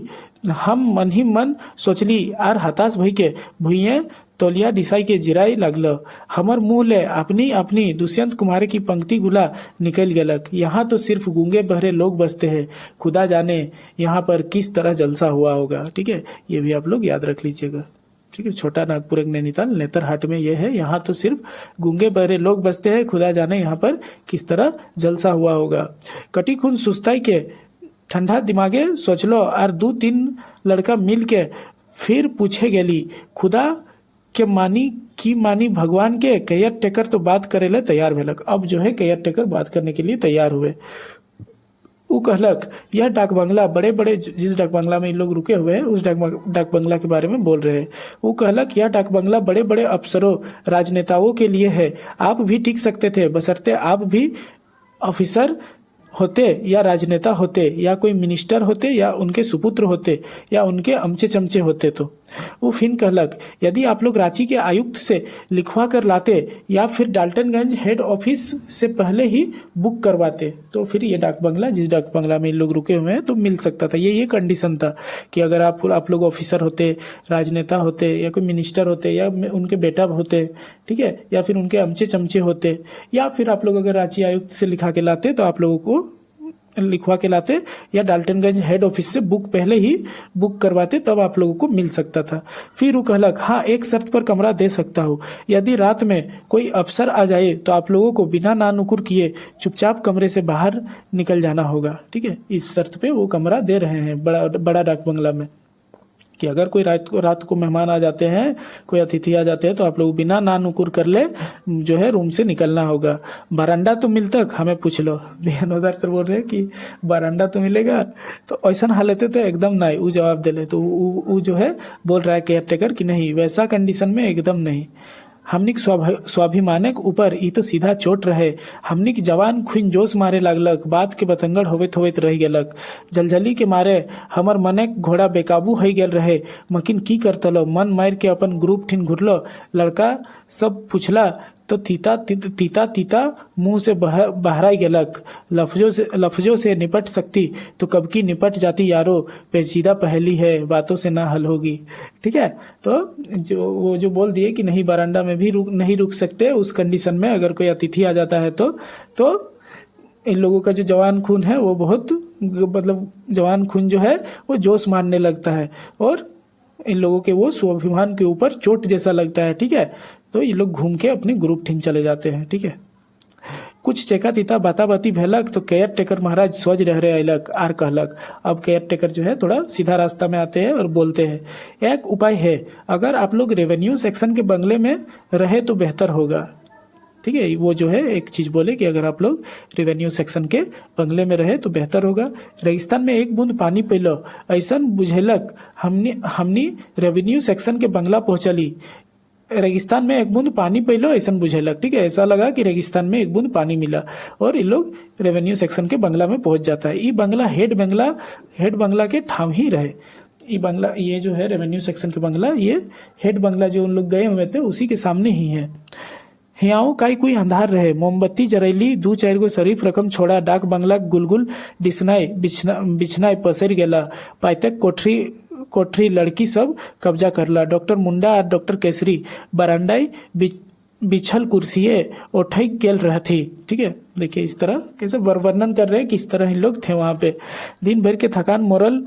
हम मन ही मन सोचली आर हताश भई के भुइये तौलिया डिसाई के जिराई लागल। हमर मुँह ले अपनी अपनी दुष्यंत कुमार की पंक्ति गुला निकल गलक। यहाँ तो सिर्फ गूंगे बहरे लोग बसते हैं, खुदा जाने यहाँ पर किस तरह जलसा हुआ होगा। ठीक है, ये भी आप लोग याद रख लीजिएगा। ठीक है, छोटा नागपुर एक नैनीताल नेतरहाट में ये है। यहाँ तो सिर्फ गूंगे बहरे लोग बसते हैं, खुदा जाने यहाँ पर किस तरह जलसा हुआ होगा। कटी खून सुस्ताई के ठंडा दिमागे सोचलो और 2-3 लड़का मिल के फिर पूछे गेली खुदा के मानी की मानी भगवान के। केयर टेकर तो बात करे ले तैयार भेलक। अब जो है केयर टेकर बात करने के लिए तैयार हुए। वो कहलक यह डाक बंगला बड़े बड़े, जिस डाक बंगला में इन लोग रुके हुए हैं उस डाक बंगला के बारे में बोल रहे हैं। वो कहलक यह डाक बंगला बड़े बड़े अफसरों राजनेताओं के लिए है। आप भी टिक सकते थे बशर्ते आप भी ऑफिसर होते या राजनेता होते या कोई मिनिस्टर होते या उनके सुपुत्र होते या उनके अमचे चमचे होते। तो वो फिर कहलक यदि आप लोग रांची के आयुक्त से लिखवा कर लाते या फिर डाल्टनगंज हेड ऑफिस से पहले ही बुक करवाते तो फिर ये डाक बंगला, जिस डाक बंगला में इन लोग रुके हुए हैं, तो मिल सकता था। ये कंडीशन था कि अगर आप लोग ऑफिसर होते, राजनेता होते या कोई मिनिस्टर होते या उनके बेटा होते, ठीक है, या फिर उनके अमचे चमचे होते, या फिर आप लोग अगर रांची आयुक्त से लिखा के लाते तो आप लोगों को लिखवा के लाते या डाल्टनगंज हेड ऑफिस से बुक पहले ही बुक करवाते, तब आप लोगों को मिल सकता था। फिर वो कहलक हाँ, एक शर्त पर कमरा दे सकता हूँ। यदि रात में कोई अफसर आ जाए तो आप लोगों को बिना नानुकुर किए चुपचाप कमरे से बाहर निकल जाना होगा। ठीक है, इस शर्त पे वो कमरा दे रहे हैं बड़ा डाक बंगला में कि अगर कोई रात को मेहमान आ जाते हैं, कोई अतिथि आ जाते हैं, तो आप लोग बिना ना नुकुर कर ले जो है रूम से निकलना होगा। बरांडा तो मिलता, हमें पूछ लो। विनोदार सर बोल रहे हैं कि बरांडा तो मिलेगा, तो ऐसा हालत है तो एकदम नहीं। वो जवाब दे ले तो वो जो है बोल रहा है केयर टेकर कि नहीं, वैसा कंडीशन में एकदम नहीं। हमनिक स्वाभिमानक ऊपर ई तो सीधा चोट रहे। हमनिक जवान खुन जोश मारे लागलक, बात के बतंगड़ होवेत होवेत रह गेलक। जलजली के मारे हमर मनेक घोड़ा बेकाबू हो गेल रहे। मकिन की करतलो, मन मार के अपन ग्रुप ठिन घुरलो। लड़का सब पूछला तो तीता मुंह से बहराई गेलक। लफ्जों से निपट सकती तो कब की निपट जाती यारो, पेचीदा पहेली है, बातों से ना हल होगी। ठीक है, तो वो जो बोल दिए कि नहीं, बरांडा में भी नहीं रुक सकते उस कंडीशन में, अगर कोई अतिथि आ जाता है तो इन लोगों का जो जवान खून है वो बहुत, मतलब जवान खून जो है वो जोश मारने लगता है और इन लोगों के वो स्वाभिमान के ऊपर चोट जैसा लगता है। ठीक है, तो ये लोग घूम के अपने ग्रुप ठिन चले जाते हैं। ठीक है, कुछ चेका तीता बाता बाती भेलक तो केयर टेकर महाराज सोच रह रहे अयलक आर कहलक। अब केयर टेकर जो है थोड़ा सीधा रास्ता में आते हैं और बोलते हैं एक उपाय है, अगर आप लोग रेवेन्यू सेक्शन के बंगले में रहे तो बेहतर होगा। ठीक है, वो जो है एक चीज बोले कि अगर आप लोग रेवेन्यू सेक्शन के बंगले में रहे तो बेहतर होगा। रेगिस्तान में एक बूंद पानी पीलो ऐसा बुझेलक, हमनी रेवेन्यू सेक्शन के बंगला पहुंचली। रेगिस्तान में एक बूंद पानी पीलो ऐसा बुझेलक। ठीक है, ऐसा लगा कि रेगिस्तान में एक बूंद पानी मिला और ये लोग रेवेन्यू सेक्शन के बंगला में पहुंच जाता है। ये बंगला हेड बंगला के ठाम ही रहे। ये बंगला, ये जो है रेवेन्यू सेक्शन के बंगला, ये हेड बंगला जो उन लोग गए हुए थे उसी के सामने ही है। हियाओ काई कोई अंधार रहे, मोमबत्ती जरैली, 2-4 गो शरीफ रकम छोड़ा। डाक बंगला गुलगुल बिछनाए पसर गेला। पाइतक कोठरी लड़की सब कब्जा करला। डॉक्टर मुंडा और डॉक्टर केसरी बरांडाई बिछल कुर्सिये उठई गेल रहती। ठीक है, देखिए इस तरह कैसे वर्णन कर रहे हैं किस तरह इन लोग थे वहाँ पे। दिन भर के थकान मोरल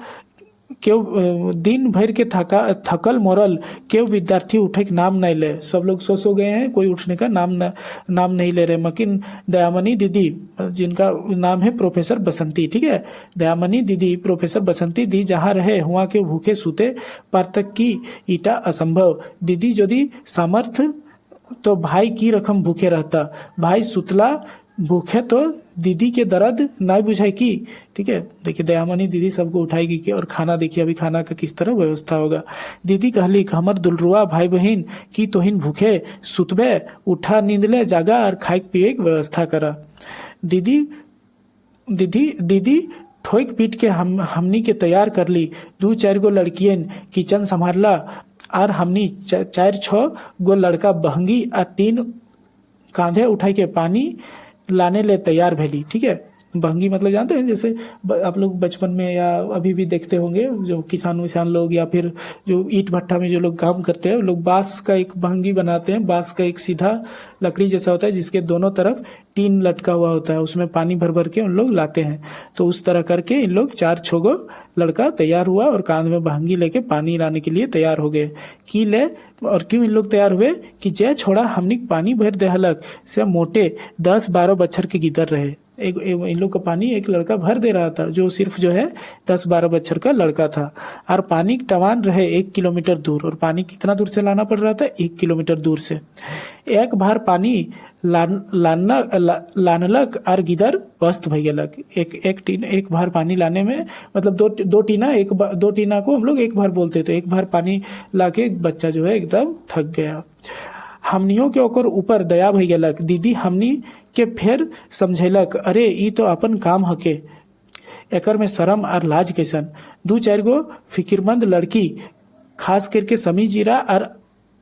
थकल मोरल क्यों विद्यार्थी उठे के नाम नहीं ले। सब लोग सो गए हैं, कोई उठने का नाम नहीं ले रहे। मकिन दयामनी दीदी, जिनका नाम है प्रोफेसर बसंती, ठीक है, दयामनी दीदी प्रोफेसर बसंती दी जहाँ रहे हुआ के भूखे सूते पार तक की ईटा असंभव। दीदी यदि सामर्थ्य तो भाई की रकम भूखे रहता। भाई सुतला भूखे तो दीदी के दर्द ना बुझाई की। ठीक है, देखिए दयामनी दीदी सबको उठाएगी कि और खाना देखिए अभी खाना का किस तरह व्यवस्था होगा। दीदी कहली हमर दुलरुआ भाई बहन की तोहिन भूखे सुतबे, उठा नींद ले जागा और खाए पिए की व्यवस्था करा। दीदी ठोक पीट के हमनी के तैयार कर ली। 2-4 गो लड़कियन किचन संभालला और हमनी 4-6 गो लड़का बहंगी और 3 कांधे उठाई के पानी लाने ले तैयार भेली। ठीक है, बहंगी मतलब जानते हैं, जैसे आप लोग बचपन में या अभी भी देखते होंगे, जो किसान विसान लोग या फिर जो ईंट भट्ठा में जो लोग काम करते हैं, वो लोग बांस का एक बहंगी बनाते हैं। बांस का एक सीधा लकड़ी जैसा होता है जिसके दोनों तरफ टीन लटका हुआ होता है, उसमें पानी भर भर के उन लोग लाते हैं। तो उस तरह करके इन लोग 4-6 लड़का तैयार हुआ और कांध में बहंगी लेके पानी लाने के लिए तैयार हो गए। की ले और क्यों इन लोग तैयार हुए कि जय छोड़ा हमनी पानी भर देहलक से मोटे 10-12 बच्छर के गिदर रहे। इन लोग का पानी एक लड़का भर दे रहा था, जो सिर्फ जो है 10-12 बच्छर का लड़का था। और पानी टवान रहे 1 किलोमीटर दूर, और पानी कितना दूर से लाना पड़ रहा था? 1 किलोमीटर दूर से। एक बार पानी लानलक और गिदर पस्त भई गेलक। एक बार पानी लाने में मतलब दो टीना को हम लोग एक बार बोलते, तो एक बार पानी लाके बच्चा जो है एकदम थक गया। हमनियों के ओकर ऊपर दया भई गेलक। दीदी हमनी के फेर समझेलक, अरे ई तो अपन काम हके, एकर में शर्म और लाज कैसन। 2-4 गो फिकिरमंद लड़की खास करके समी जीरा और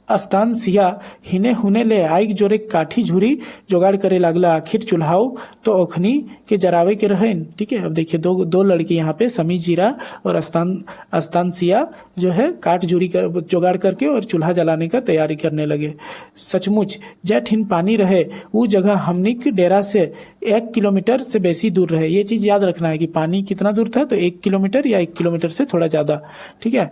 अस्तान सिया हिने हुने ले आइक जोरे काठी झुरी जोगाड़ करे लागला। आखिर चूल्हाओ तो ओखनी के जरावे के रहेन। ठीक है, अब देखिए दो लड़की यहाँ पे समी जीरा और अस्तान सिया जो है काठ झुरी कर जोगाड़ करके और चूल्हा जलाने का तैयारी करने लगे। सचमुच जैठिन पानी रहे वो जगह हमनी के डेरा से 1 किलोमीटर से बेसी दूर रहे। ये चीज याद रखना है कि पानी कितना दूर था, तो 1 किलोमीटर या 1 किलोमीटर से थोड़ा ज्यादा। ठीक है,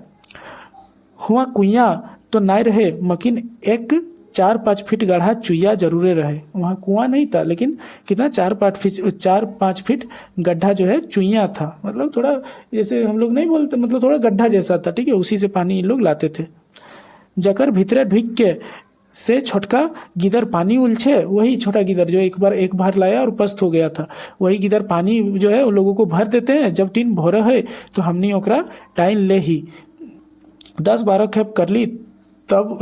हुआ कुइया तो नहीं रहे, मकिन एक 4-5 फीट गढ़ा चुइया जरूरे रहे। वहाँ कुआं नहीं था, लेकिन कितना 4-5 फीट गड्ढा जो है चुइया था। मतलब थोड़ा जैसे हम लोग नहीं बोलते, मतलब थोड़ा गड्ढा जैसा था। ठीक है, उसी से पानी इन लोग लाते थे। जकर भीतरे ढुक के से छोटका गिदर पानी उलझे, वही छोटा गिदर जो एक बार लाया और पस्त हो गया था, वही गिदर पानी जो है उन लोगों को भर देते हैं। जब टीन भोरे है तो हमनी ओकरा टाइम ले ही 10-12 खेप कर ली तब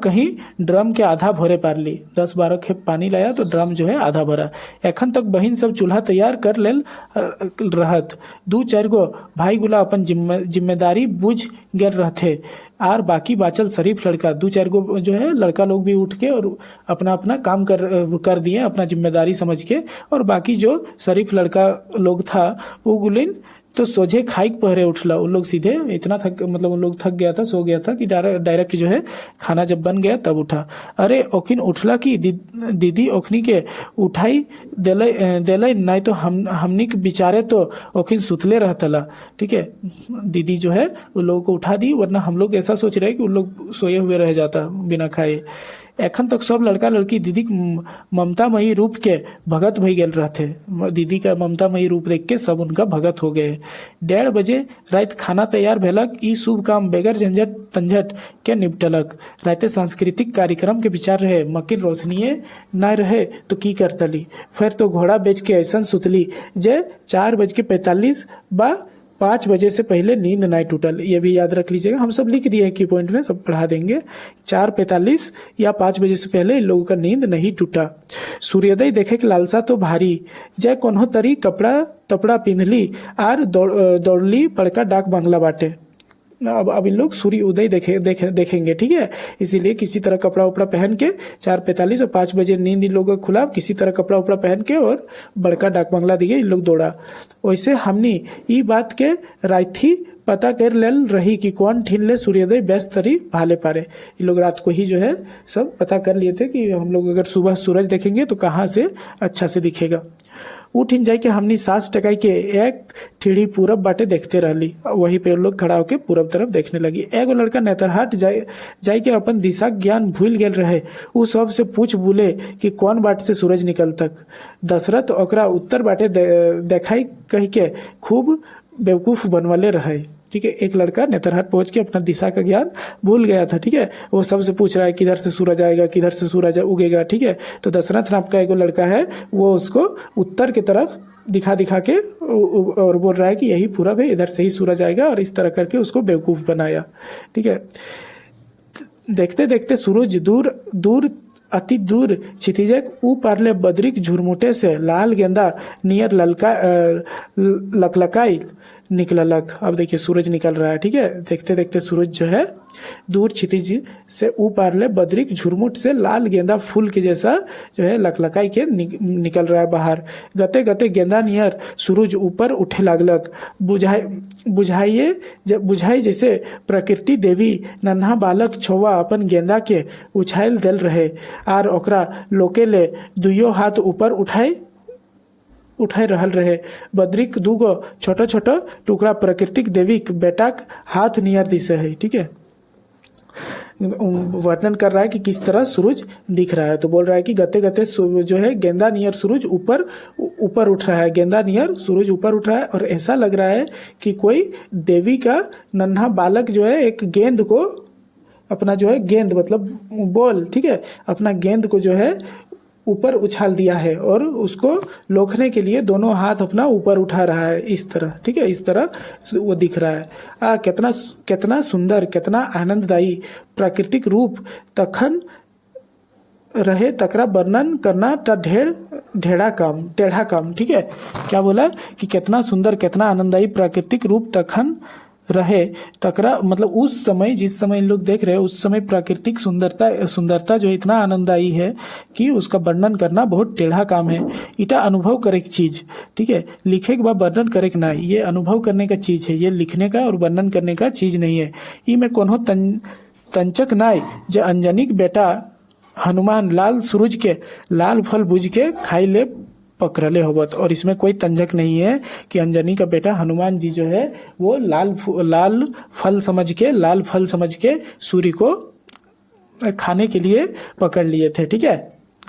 कहीं ड्रम के आधा भरे पार ली। 10-12 खेप पानी लाया तो ड्रम जो है आधा भरा। एखन तक बहिन सब चूल्हा तैयार कर लेल रहत। 2-4 गो भाई गुला अपन जिम्मेदारी बुझ गेल रहते, और बाकी बाचल शरीफ लड़का 2-4 गो जो है लड़का लोग भी उठ के और अपना अपना काम कर दिए अपना जिम्मेदारी समझ के। और बाकी जो शरीफ लड़का लोग था वो गुलिन तो सोझे खाई पहरे उठला। उन लोग सीधे इतना मतलब उन लोग थक गया था, सो गया था कि डायरेक्ट जो है खाना जब बन गया तब उठा। अरे ओखिन उठला कि दीदी ओखनी के उठाई देले नहीं तो हमनी के बिचारे तो ओखिन सुतले रहतला। ठीक है, दीदी जो है उन लोगों को उठा दी, वरना हम लोग ऐसा सोच रहे हैं कि उन लोग सोए हुए रह जाता बिना खाए। एखन तक सब लड़का लड़की दीदी ममतामयी रूप के भगत भई गेल रहते। दीदी का ममतामयी रूप देख के सब उनका भगत हो गए। 1:30 बजे रात खाना तैयार भेलक। ई शुभ काम बेगर झंझट तंझट के निपटलक। राते सांस्कृतिक कार्यक्रम के विचार रहे, मकिन रोशनीये न रहे तो की करतली। फिर तो घोड़ा बेच के ऐसा सुतली जे 4:45 बा 5 बजे से पहले नींद नहीं टूटल। ये भी याद रख लीजिएगा, हम सब लिख दिए हैं की पॉइंट में, सब पढ़ा देंगे। 4:45 या 5 बजे से पहले इन लोगों का नींद नहीं टूटा। सूर्योदय देखे के लालसा तो भारी, जय कोन्हो तरी कपड़ा तपड़ा पिंधली और दौड़ली बड़का डाक बंगला बाटे। अब इन लोग सूर्य उदय देखेंगे। ठीक है, इसीलिए किसी तरह कपड़ा उपड़ा पहन के 4:45 और 5 बजे नींद इन लोगों का खुला, किसी तरह कपड़ा उपड़ा पहन के और बड़का डाक बंगला दिए इन लोग दौड़ा। वैसे हमनी ई बात के राथी पता कर लेल रही कि कौन ठीन ले सूर्योदय बेस्ट तरी भाले पारे। इन लोग रात को ही जो है सब पता कर लिए थे कि हम लोग अगर सुबह सूरज देखेंगे तो कहाँ से अच्छा से दिखेगा। उठिन जाए के हमनी सांस टकाई के एक ठीड़ी पूरब बाटे देखते रहली। वहीं पे लोग खड़ा होके पूरब तरफ देखने लगी। एगो लड़का नेतरहाट जाए के अपन दिशा ज्ञान भूल गेल रहे। उ सब से पूछ बोले कि कौन बाट से सूरज निकल तक। दशरथ ओकरा उत्तर बाटे देखाई कह के खूब बेवकूफ बनवाले रहे। ठीक है, एक लड़का नेतरहाट पहुंच के अपना दिशा का ज्ञान भूल गया था। ठीक है, वो सबसे पूछ रहा है किधर से सूरज आएगा, किधर से सूरज उगेगा। ठीक है, तो दशरथ नाम का एक लड़का है, वो उसको उत्तर की तरफ दिखा के और बोल रहा है कि यही पूरब है, इधर से ही सूरज आएगा, और इस तरह करके उसको बेवकूफ बनाया। ठीक है, देखते देखते सूरज दूर अति दूर क्षितिजक ऊ पारले बद्रिक झुरमुटे से लाल गेंदा नियर लकलकाई निकललक। अब देखिए सूरज निकल रहा है, ठीक है। देखते देखते सूरज जो है दूर क्षितिज से ऊपर ले बद्रिक झुरमुट से लाल गेंदा फूल के जैसा जो है लकलकाई के निकल रहा है बाहर। गते गते गेंदा नियर सूरज ऊपर उठे लागलक। बुझाई जैसे प्रकृति देवी नन्हा बालक छौवा अपन गेंदा के उछाल देल रहे आर ओकरा लोके ले दुइयो हाथ ऊपर उठाए रहल रहे। बद्रिक दूगो छोटा छोटा टुकड़ा प्रकृतिक देवी बेटाक हाथ नियर दिसे है, ठीक है। वर्णन कर रहा है कि किस तरह सूरज दिख रहा है। तो बोल रहा है कि गते गते जो है गेंदा नियर सूरज ऊपर उठ रहा है, गेंदा नियर सूरज ऊपर उठ रहा है और ऐसा लग रहा है कि कोई देवी का नन्हा बालक जो है एक गेंद को अपना जो है गेंद मतलब बॉल, ठीक है, अपना गेंद को जो है ऊपर उछाल दिया है और उसको लोखने के लिए दोनों हाथ अपना ऊपर उठा रहा है इस तरह, ठीक है। इस तरह वो दिख रहा है। कितना कितना सुंदर, कितना आनंददायी प्राकृतिक रूप तखन रहे तकरा वर्णन करना टेढ़ा काम, ठीक है। क्या बोला कि कितना सुंदर, कितना आनंददायी प्राकृतिक रूप तखन रहे तकरा मतलब उस समय, जिस समय इन लोग देख रहे हैं उस समय प्राकृतिक सुंदरता जो इतना आनंददायी है कि उसका वर्णन करना बहुत टेढ़ा काम है। इटा अनुभव करे की चीज, ठीक है। लिखे के बाद वर्णन करे के ना, ये अनुभव करने का चीज है, ये लिखने का और वर्णन करने का चीज नहीं है। ई में कोनो तंचक नाय जे अंजनिक बेटा हनुमान लाल सूरज के लाल फल बुझ के खाई ले पकड़ले होबत। और इसमें कोई तंजक नहीं है कि अंजनी का बेटा हनुमान जी जो है वो लाल फल समझ के सूर्य को खाने के लिए पकड़ लिए थे, ठीक है,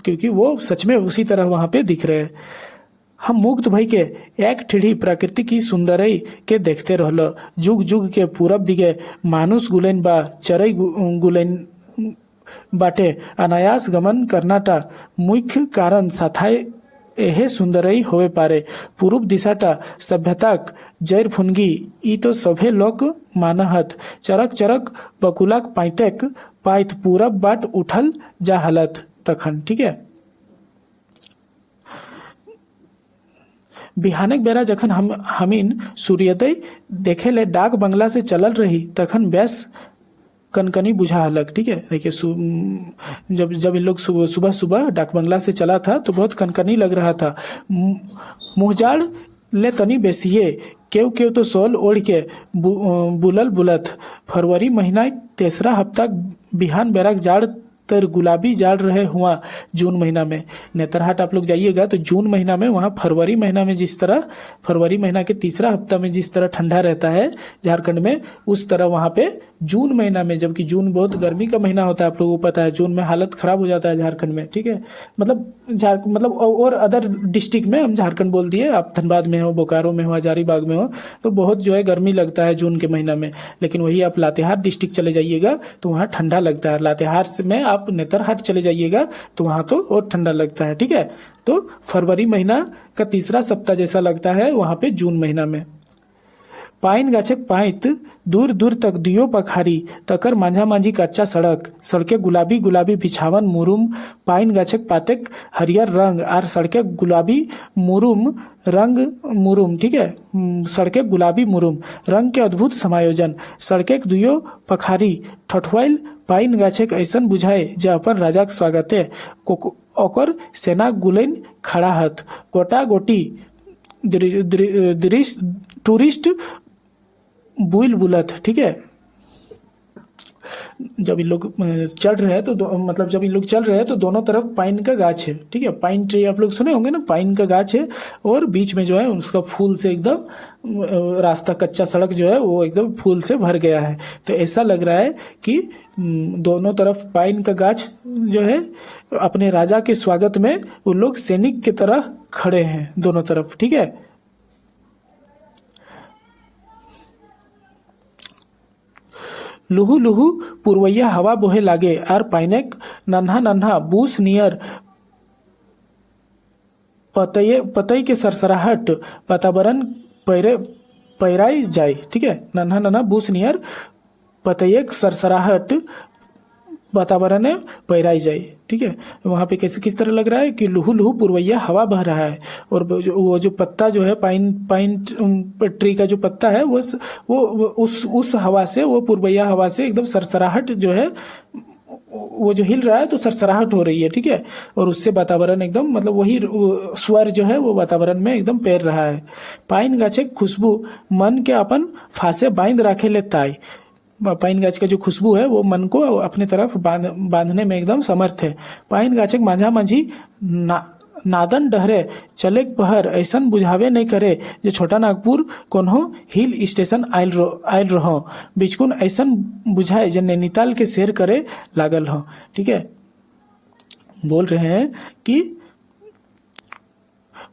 क्योंकि वो सच में उसी तरह वहां पे दिख रहे हैं। हम मुक्त भई के एक ठिड़ी प्रकृति की सुंदरई के देखते रहलो। जुग जुग के पूरब दिगे मानुष गुलेन बा चरई गुलेन बाटे अनायास गमन करनाटा मुख्य कारण साथाय एहे सुंदरई होवे पारे। पूर्व दिशाटा सभ्यताक जैर फुनगी ई तो सभे लोग मानहत। चरक चरक बकुलाक पाइत पूरब बाट उठल जा हलत तखन, ठीक है। बिहानक बेरा जखन हमीन सूर्योदय देखे ले डाक बंगला से चलल रही तखन बेस कनकनी बुझा हलक, ठीक है। देखिए जब इन लोग सुबह सुबह डाक बंगला से चला था तो बहुत कनकनी लग रहा था। मुहजाड़ ले तनी बेसिए केव तो सोल ओढ़ के बुलत। फरवरी महीना तेसरा हफ्ता बिहान बेराक जाड़ तर गुलाबी जाड़ रहे हुआ जून महीना में। नेतरहाट आप लोग जाइएगा तो जून महीना में, वहाँ फरवरी महीना में जिस तरह फरवरी महीना के तीसरा हफ्ता में जिस तरह ठंडा रहता है झारखंड में, उस तरह वहाँ पे जून महीना में, जबकि जून बहुत गर्मी का महीना होता है, आप लोगों को पता है, जून में हालत खराब हो जाता है झारखंड में, ठीक है। मतलब और अदर डिस्ट्रिक्ट में हम झारखंड बोल दिए, आप धनबाद में हो, बोकारो में हो, हजारीबाग में हो तो बहुत जो है गर्मी लगता है जून के महीना में। लेकिन वही आप लातेहार डिस्ट्रिक्ट चले जाइएगा तो वहाँ ठंडा लगता है। लातेहार में आप नेतरहाट चले जाइएगा तो वहाँ तो और ठंडा लगता है, ठीक है। तो फरवरी महीना का तीसरा सप्ताह जैसा लगता है वहाँ पे जून महीना में। पाइन गाछक पाइत दूर दूर तक दियो पखारी तकर माझा माझी कच्चा सड़के गुलाबी गुलाबी बिछावन मुरुम। पाइन गाछक पातेक हरियर रंग आर सड़के गुलाबी मुरुम, ठीक है। सड़के गुलाबी मुरुम रंग के अद्भुत समायोजन। सड़के दुयो पखारी ठठवाइल पाइन गाछक ऐसन बुझाए जे अपन राजाक स्वागते ओकर सेना गुलेन खड़ा हत। गोटा गोटी टूरिस्ट बुलत, ठीक है। जब इन लोग चल रहे हैं तो जब इन लोग चल रहे हैं तो दोनों तरफ पाइन का गाछ है, ठीक है। पाइन ट्री आप लोग सुने होंगे ना, पाइन का गाछ है और बीच में जो है उसका फूल से एकदम रास्ता, कच्चा सड़क जो है वो एकदम फूल से भर गया है। तो ऐसा लग रहा है कि दोनों तरफ पाइन का गाछ जो है अपने राजा के स्वागत में वो लोग सैनिक की तरह खड़े हैं दोनों तरफ, ठीक है। लुहु लुहु पुरवैया हवा बोहे लागे आर पाइनेक नन्हा नन्हा बूस नियर पतई के सरसराहट वातावरण पैराई जाए, ठीक है। नन्हा नन्हा बूस नियर पतई सरसराहट वातावरण है पहिराई जाए। ठीक है, वहाँ पे कैसे किस तरह लग रहा है कि लुहु लुहु पुरवैया हवा बह रहा है, और वो जो पत्ता जो है पाइन पाइन ट्री का जो पत्ता है वो उस हवा से, वो पुरवैया हवा से एकदम सरसराहट जो है, वो जो हिल रहा है तो सरसराहट हो रही है। ठीक है, और उससे वातावरण एकदम मतलब वही स्वर जो है वो वातावरण में एकदम पैर रहा है। पाइन गाछे खुशबू मन के अपन फांसे बांध राखे ले ताई। पाइन गाछ का जो खुशबू है वो मन को अपने तरफ बांधने में एकदम समर्थ है। पाइन गाछक माझा माझी नादन डहरे चले पहर ऐसन बुझावे नहीं करे जो छोटा नागपुर कोन्हो हिल स्टेशन आयल रहो, बिचकुन ऐसन बुझाए जो नैनीताल के सैर करे लागल हो। ठीक है, बोल रहे हैं कि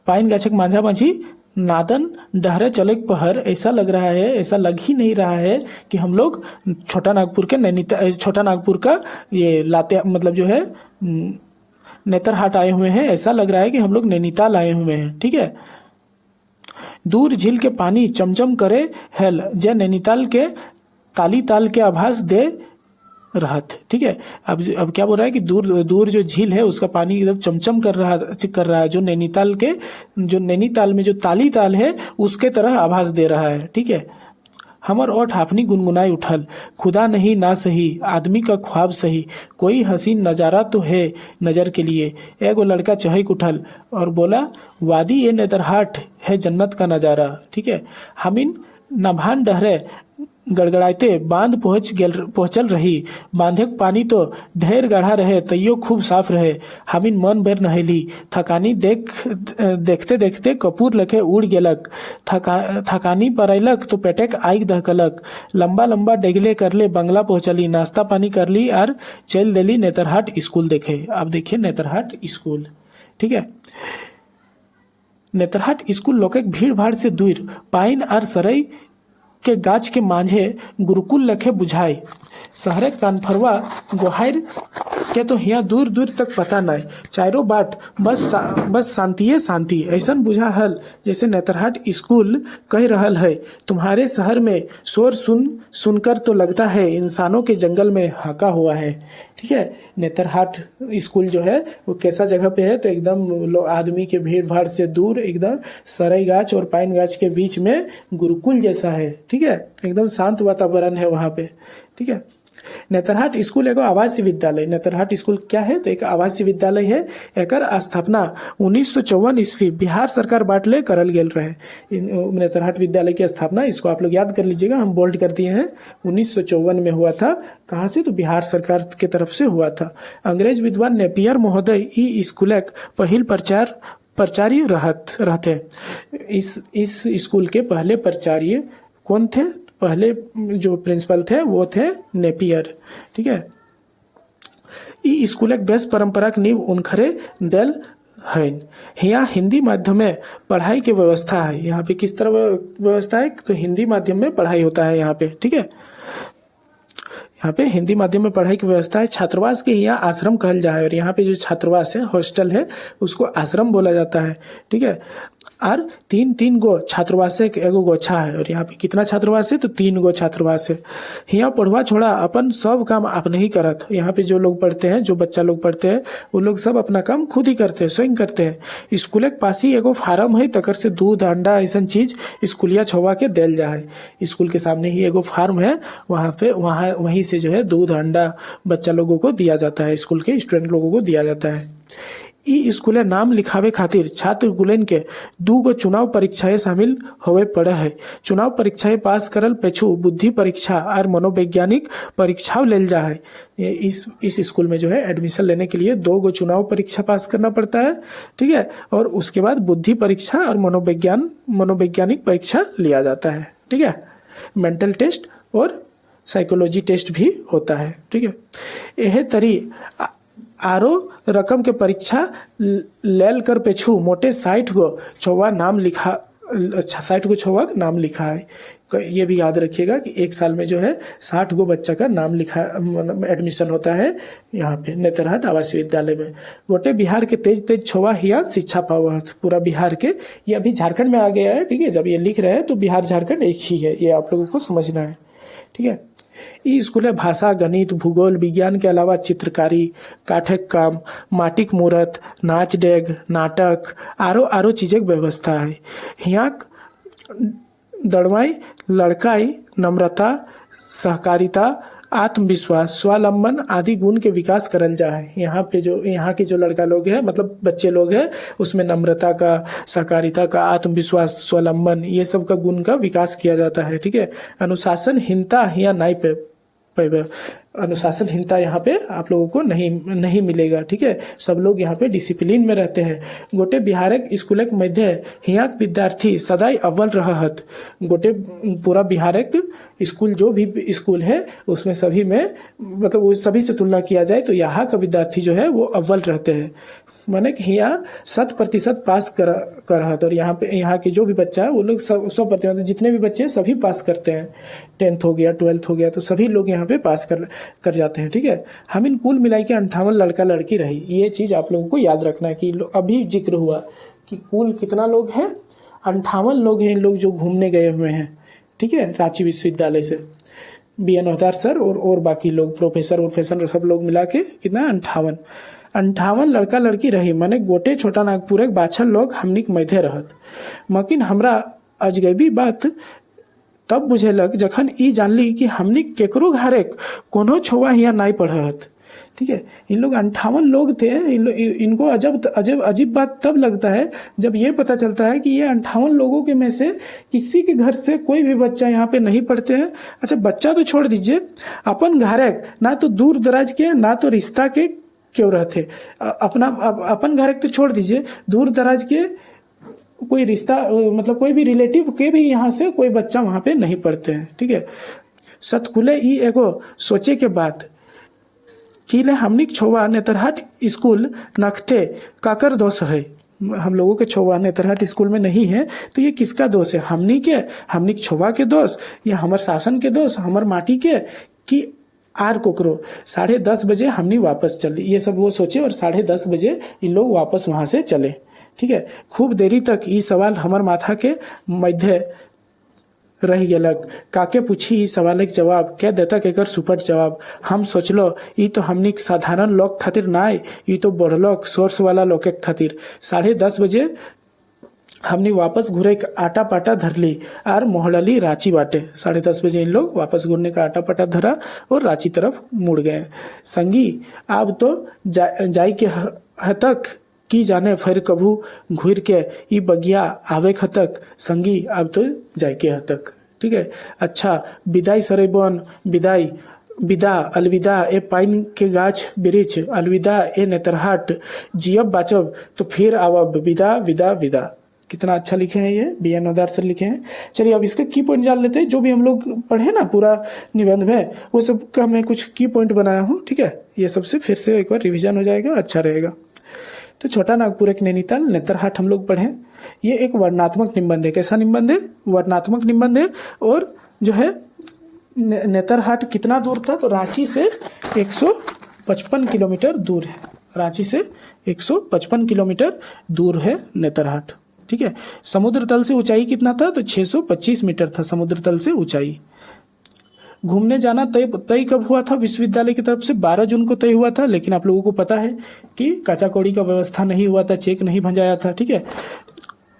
पाइन गाछक माझा माझी नादन डहरे चलेक पहर, ऐसा लग रहा है, ऐसा लग ही नहीं रहा है कि हम लोग छोटा नागपुर का ये लाते मतलब जो है नेतरहाट आए हुए हैं, ऐसा लग रहा है कि हम लोग नैनीताल आए हुए हैं। ठीक है, दूर झील के पानी चमचम करे हेल जय नैनीताल के ताली ताल के आभास दे रहत। ठीक है, अब क्या बोल रहा है कि दूर दूर जो झील है उसका पानी एकदम चमचम कर रहा है, जो नैनीताल में जो ताली ताल है उसके तरह आभास दे रहा है। ठीक है, हमर ओठ हाफनी गुनगुनाई उठल, खुदा नहीं ना सही आदमी का ख्वाब सही, कोई हसीन नज़ारा तो है नज़र के लिए। एगो लड़का चहक उठल और बोला वादी ये नेतरहाट है जन्नत का नज़ारा। ठीक है, हमिन नभान डहरे गड़गड़ाते बांध पहुँचल रही, बांधक पानी तो ढेर गाढ़ा रहे तैयो खूब साफ रहे। हमिन मन भर नहेली, थकानी देखते देखते कपूर लखे उड़ गेलक, थकानी परैलक तो पेटेक आइक दहकलक। लंबा लंबा डेगले करले बंगला पहुँचली, नाश्ता पानी करली और चल देली नेतरहाट स्कूल देखे। अब देखिए नेतरहाट स्कूल। ठीक है, नेतरहाट स्कूल लोके भीड़ भाड़ से दूर पाइन और सरई के गाछ के मांझे गुरुकुल लखे बुझाए। शहरे कानफरवा गोहार के तो हिया दूर दूर तक पता नहीं, चारों बाट बस शांतिये शांति। ऐसन बुझा हल जैसे नेतरहाट स्कूल कह रहल है तुम्हारे शहर में शोर सुनकर तो लगता है इंसानों के जंगल में हाका हुआ है। ठीक है, नेतरहाट स्कूल जो है वो कैसा जगह पे है तो एकदम आदमी के भीड़ भाड़ से दूर एकदम सरई गाछ और पाइन गाछ के बीच में गुरुकुल जैसा है। ठीक है, एकदम शांत वातावरण है वहाँ पे। ठीक है, नेतरहाट स्कूल एगो आवासीय विद्यालय। नेतरहाट स्कूल क्या है तो एक आवासीय विद्यालय है। एकर स्थापना 1954 ईस्वी बिहार सरकार बाटले करल गेल रहे। नेतरहाट विद्यालय की स्थापना, इसको आप लोग याद कर लीजिएगा, हम बोल्ड कर दिए हैं, 1954 में हुआ था। कहाँ से तो बिहार सरकार की तरफ से हुआ था। अंग्रेज विद्वान नेपियर महोदय ई स्कूलक पहिल प्राचार्य रहते। इस स्कूल के पहले प्राचार्य कौन थे? पहले जो प्रिंसिपल थे वो थे नेपियर। ठीक है, ई स्कूल एक बेस परंपरा की नींव उनखरे देल है। यहाँ हिंदी माध्यम में पढ़ाई की व्यवस्था है। यहाँ पे किस तरह व्यवस्था है तो हिंदी माध्यम में पढ़ाई होता है यहाँ पे। ठीक है, यहाँ पे हिंदी माध्यम में पढ़ाई की व्यवस्था है। छात्रावास के यहाँ आश्रम कहल जाए, और यहाँ पे जो छात्रावास है हॉस्टल है उसको आश्रम बोला जाता है। ठीक है, और तीन गो छात्रावास है, एगो गोछा है, और यहाँ पे कितना छात्रावास है तो 3 गो छात्रावास है। यहाँ पढ़वा छोड़ा अपन सब काम आपने ही करत। यहाँ पे जो लोग पढ़ते हैं, जो बच्चा लोग पढ़ते हैं वो लोग सब अपना काम खुद ही करते हैं, स्वयं करते हैं। स्कूल के पास ही एगो फार्म है, तकर से दूध अंडा ऐसा चीज स्कूलिया छवा के देल जा है। स्कूल के सामने ही एगो फार्म है, वहीं से जो है दूध अंडा बच्चा लोगों को दिया जाता है, स्कूल के स्टूडेंट लोगों को दिया जाता है। ई स्कूले नाम लिखावे खातिर छात्र गुलेन के 2 गो चुनाव परीक्षाएं शामिल होवे पड़े है। चुनाव परीक्षाएं पास करल पेछू बुद्धि परीक्षा और मनोवैज्ञानिक परीक्षा लेल जा है। इस स्कूल में जो है एडमिशन लेने के लिए 2 गो चुनाव परीक्षा पास करना पड़ता है। ठीक है, और उसके बाद बुद्धि परीक्षा और मनोवैज्ञानिक परीक्षा लिया जाता है। ठीक है, मेंटल टेस्ट और साइकोलॉजी टेस्ट भी होता है। ठीक है, यह तरी आरो रकम के परीक्षा लेल कर पेछू मोटे 60 गो छवा नाम लिखा 60 गो छवा नाम लिखा है। ये भी याद रखिएगा कि एक साल में जो है 60 गो बच्चा का नाम लिखा एडमिशन होता है यहाँ पे नेतरहाट आवासीय विद्यालय में। गोटे बिहार के तेज छवा हिया शिक्षा पावा पूरा बिहार के। ये अभी झारखंड में आ गया है। ठीक है, जब ये लिख रहे हैं तो बिहार झारखंड एक ही है, ये आप लोगों को समझना है। ठीक है, ई स्कूल भाषा, गणित, भूगोल, विज्ञान के अलावा चित्रकारी, काठक काम, माटिक मूर्त, नाच डेग, नाटक आरो आरो चीज़क व्यवस्था है। यहाँ दड़वाई लड़काई नम्रता, सहकारिता, आत्मविश्वास, स्वावलंबन आदि गुण के विकास करल जा है। यहाँ के जो लड़का लोग हैं, मतलब बच्चे लोग हैं, उसमें नम्रता का, सहकारिता का, आत्मविश्वास, स्वावलंबन, ये सब का गुण का विकास किया जाता है। ठीक है। अनुशासनहीनता या नाई पे अनुशासनहीनता यहाँ पे आप लोगों को नहीं मिलेगा। ठीक है। सब लोग यहाँ पे डिसिप्लिन में रहते हैं। गोटे बिहारक स्कूलक मध्य हियाक विद्यार्थी सदाई अव्वल रहत। गोटे पूरा बिहारक स्कूल जो भी स्कूल है उसमें सभी में, मतलब वो सभी से तुलना किया जाए तो यहाँ का विद्यार्थी जो है वो अव्वल रहते हैं। माने कि यहाँ 100% पास कर रहा था। और यहाँ के जो भी बच्चा है वो लोग 100% जितने भी बच्चे हैं सभी पास करते हैं। 10th हो गया, 12th हो गया, तो सभी लोग यहाँ पे पास कर जाते हैं। ठीक है। हम इन कुल मिलाई के 58 लड़का लड़की रही। ये चीज़ आप लोगों को याद रखना है कि अभी जिक्र हुआ कि कुल कितना लोग हैं, 58 लोग हैं। इन लोग जो घूमने गए हुए हैं, ठीक है, रांची विश्वविद्यालय से BN अवतार सर और बाकी लोग प्रोफेसर सब लोग मिला के कितना 58 लड़का लड़की रही। माने गोटे छोटा नागपुर एक बाछल लोग हमनिक मध्य रहत। मकिन हमरा अजगबी बात तब बुझेलक जखन ई जानली कि हमनिक केकरो घरे कोनो छुआ हिया नहीं पढ़त। ठीक है। इन लोग 58 लोग थे। इनको अजीब बात तब लगता है जब ये पता चलता है कि ये 58 लोगों के में से किसी के घर से कोई भी बच्चा यहाँ पे नहीं पढ़ते हैं। अच्छा, बच्चा तो छोड़ दीजिए, अपन घरे ना तो दूर दराज के ना तो रिश्ता के क्यों रहते, अपन घर तो छोड़ दीजिए, दूर दराज के कोई रिश्ता, मतलब कोई भी रिलेटिव के भी यहाँ से कोई बच्चा वहाँ पे नहीं पढ़ते हैं। ठीक है। सतकुले ई एगो सोचे के बाद कि ले हमनिक छोवा नेतरहाट स्कूल नखते काकर दोष है। हम लोगों के छोवा नेतरहाट स्कूल में नहीं है तो ये किसका दोष है? हमनिक छोवा के दोष या हमार शासन के दोष, हमार माटी के, कि आर कोकरो 10:30 बजे हमनी वापस चली। ये सब वो सोचे और 10:30 बजे इन लोग वापस वहाँ से चले। ठीक है। खूब देरी तक ये सवाल हमार माथा के मध्य रह गलक। काके पूछी ई सवालक जवाब, क्या देता केकर सुपट जवाब। हम सोचलो ई तो हमनी साधारण लोग खातिर नाय, ई तो बढ़लोक सोर्स वाला लोग के खातिर। 10:30 बजे हमने वापस घूरे आटा पाटा धरली और मोहलली रांची बाटे। 10:30 बजे इन लोग वापस घूरने का आटा पाटा धरा और रांची तरफ मुड़ गए। संगी अब तो जाई के हतक की जाने फिर कभू घूर के ई बगिया आवे खतक। संगी अब तो जाई के हतक। ठीक है। अच्छा, विदाई सरेबन विदाई, विदा अलविदा ए पाइन के गाछ बिरिछ, अलविदा ए नेतरहाट, जियब बाचब तो फिर आवब, विदा विदा विदा। कितना अच्छा लिखे हैं ये, BN अवतार सर लिखे हैं। चलिए अब इसका की पॉइंट जान लेते हैं। जो भी हम लोग पढ़े ना पूरा निबंध में, वो सब का मैं कुछ की पॉइंट बनाया हूँ। ठीक है। ये सबसे फिर से एक बार रिवीजन हो जाएगा, अच्छा रहेगा। तो छोटा नागपुर एक नैनीताल नेतरहाट हम लोग पढ़े। ये एक वर्णनात्मक निबंध है। कैसा निबंध है? वर्णनात्मक निबंध है। और जो है नेतरहाट कितना दूर था? तो रांची से 155 किलोमीटर दूर है। रांची से 155 किलोमीटर दूर है नेतरहाट। ठीक है। समुद्र तल से ऊंचाई कितना था? तो 625 मीटर था समुद्र तल से ऊंचाई। घूमने जाना तय कब हुआ था? विश्वविद्यालय की तरफ से 12 जून को तय हुआ था। लेकिन आप लोगों को पता है कि काचा कौड़ी का व्यवस्था नहीं हुआ था, चेक नहीं भंजाया था। ठीक है।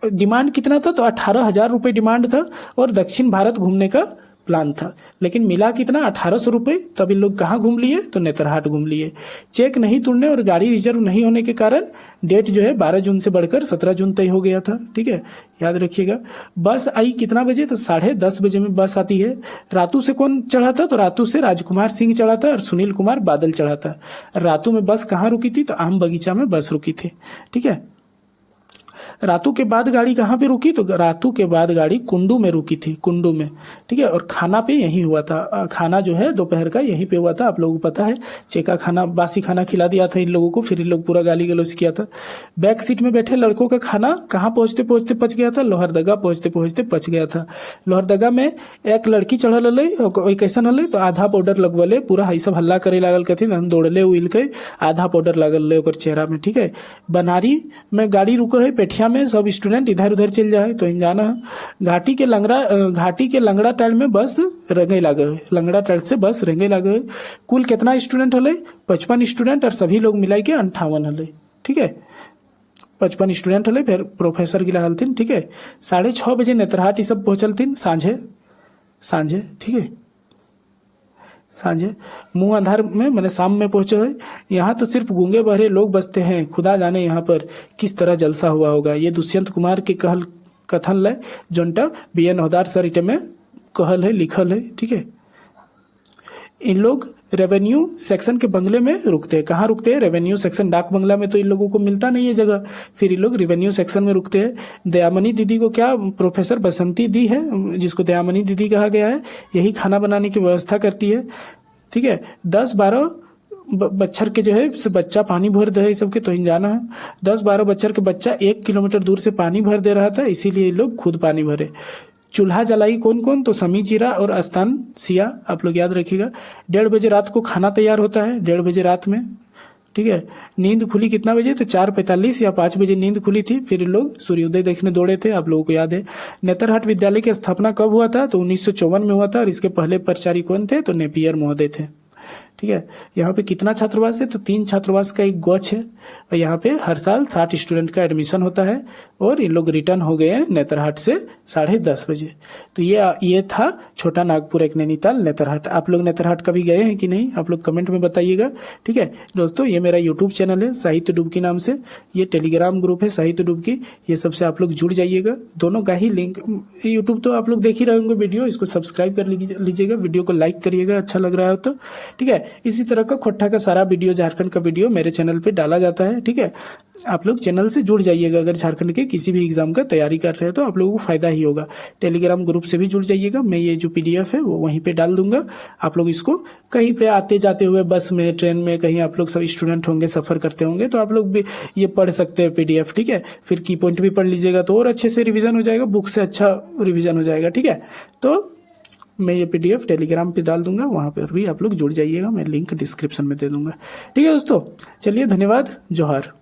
डिमांड कितना था? तो 18,000 रुपये डिमांड था और दक्षिण भारत घूमने का प्लान था। लेकिन मिला कितना? 1800 रुपये। तब इन लोग कहाँ घूम लिए? तो नेतरहाट घूम लिए। चेक नहीं तुड़ने और गाड़ी रिजर्व नहीं होने के कारण डेट जो है 12 जून से बढ़कर 17 जून तय हो गया था। ठीक है, याद रखिएगा। बस आई कितना बजे? तो 10:30 बजे में बस आती है। रातू से कौन चढ़ा था? तो रातू से राजकुमार सिंह चढ़ा था और सुनील कुमार बादल चढ़ा था। रातू में बस कहाँ रुकी थी? तो आम बगीचा में बस रुकी थी। ठीक है। रातू के बाद गाड़ी कहाँ पे रुकी? तो रातू के बाद गाड़ी कुंडू में रुकी थी, कुंडू में। ठीक है। और खाना पे यही हुआ था। खाना जो है दोपहर का यहीं पे हुआ था। आप लोगों को पता है, चेका खाना, बासी खाना खिला दिया था इन लोगों को। फिर इन लोग पूरा गाली गलौज किया था। बैक सीट में बैठे लड़कों का खाना कहाँ पहुँचते पहुँचते पच गया था? लोहरदगा पहुँचते पहुँचते पच गया था। लोहरदगा में एक लड़की चढ़ल रही, कैसन हल तो आधा पाउडर लगवले, पूरा सब हल्ला करे लागल कथिन, हम दौड़ले उइल के आधा पाउडर लागल रहे चेहरा में। ठीक है। बनारी में गाड़ी रुको है, पेठिया संख्या में सब स्टूडेंट इधर उधर चल जाए तो इन जाना है। घाटी के लंगड़ा टाइल में बस रंगे लागे है, लंगड़ा टाइल से बस रंगे लागे है। कुल कितना स्टूडेंट हले? 55 स्टूडेंट और सभी लोग मिलाई के 58 हले। ठीक है, 55 स्टूडेंट हले। फिर प्रोफेसर गिला हलथिन। ठीक है, 6:30 बजे नेतरहाट ये सब पहुँचलथिन सांझे। ठीक है, सांझे मुँह अंधार में मैंने शाम में पहुँचे है। यहाँ तो सिर्फ गूंगे बहरे लोग बसते हैं, खुदा जाने यहाँ पर किस तरह जलसा हुआ होगा। ये दुष्यंत कुमार के कथन लय जोनटा BN हौदार सर इटे में कहल है, लिखल है। ठीक है, इन लोग रेवेन्यू सेक्शन के बंगले में रुकते हैं। कहाँ रुकते हैं? Revenue section. डाक बंगला में तो इन लोगों को मिलता नहीं है जगह, फिर इन लोग रेवेन्यू सेक्शन में रुकते हैं। दयामनी दीदी को क्या प्रोफेसर बसंती दी है, जिसको दयामनी दीदी कहा गया है, यही खाना बनाने की व्यवस्था करती है। ठीक है, 10-12 बच्चर के जो है बच्चा पानी भर दे सबके तो जाना है। 10-12 बच्चर के बच्चा 1 किलोमीटर दूर से पानी भर दे रहा था, इसीलिए ये लोग खुद पानी भरे। चूल्हा जलाई कौन कौन? तो समी जीरा और अस्तान सिया, आप लोग याद रखिएगा। 1:30 बजे रात को खाना तैयार होता है, 1:30 बजे रात में। ठीक है, नींद खुली कितना बजे? तो 4:45 या 5 बजे नींद खुली थी। फिर लोग सूर्योदय देखने दौड़े थे, आप लोगों को याद है। नेतरहाट विद्यालय की स्थापना कब हुआ था? तो 1954 में हुआ था, और इसके पहले प्राचार्य कौन थे? तो नेपियर महोदय थे। ठीक है, यहाँ पे कितना छात्रावास है? तो 3 छात्रावास का एक गौच है, और यहाँ पे हर साल 60 स्टूडेंट का एडमिशन होता है। और इन लोग रिटर्न हो गए हैं नेतरहाट से 10:30 बजे। तो ये था छोटा नागपुर एक नैनीताल नेतरहाट। आप लोग नेतरहाट कभी गए हैं कि नहीं? आप लोग कमेंट में बताइएगा। ठीक है दोस्तों, ये मेरा यूट्यूब चैनल है साहित्य डुबकी नाम से, ये टेलीग्राम ग्रुप है साहित्य डुबकी, ये सबसे आप लोग जुड़ जाइएगा। दोनों का ही लिंक, यूट्यूब तो आप लोग देख ही रहे होंगे वीडियो, इसको सब्सक्राइब कर लीजिएगा, वीडियो को लाइक करिएगा अच्छा लग रहा है तो। ठीक है, इसी तरह का खोट्टा का सारा वीडियो, झारखंड का वीडियो मेरे चैनल पे डाला जाता है। ठीक है, आप लोग चैनल से जुड़ जाइएगा। अगर झारखंड के किसी भी एग्जाम का तैयारी कर रहे हैं तो आप लोगों को फायदा ही होगा। टेलीग्राम ग्रुप से भी जुड़ जाइएगा, मैं ये जो PDF है वो वहीं पे डाल दूंगा। आप लोग इसको कहीं पे आते जाते हुए बस में, ट्रेन में, कहीं आप लोग सब स्टूडेंट होंगे, सफर करते होंगे, तो आप लोग भी ये पढ़ सकते हैं PDF। ठीक है, फिर की पॉइंट भी पढ़ लीजिएगा तो और अच्छे से रिविजन हो जाएगा, बुक से अच्छा रिविजन हो जाएगा। ठीक है, तो मैं ये PDF टेलीग्राम पे डाल दूंगा, वहाँ पर भी आप लोग जुड़ जाइएगा, मैं लिंक डिस्क्रिप्शन में दे दूंगा। ठीक है दोस्तों, चलिए धन्यवाद, जोहार।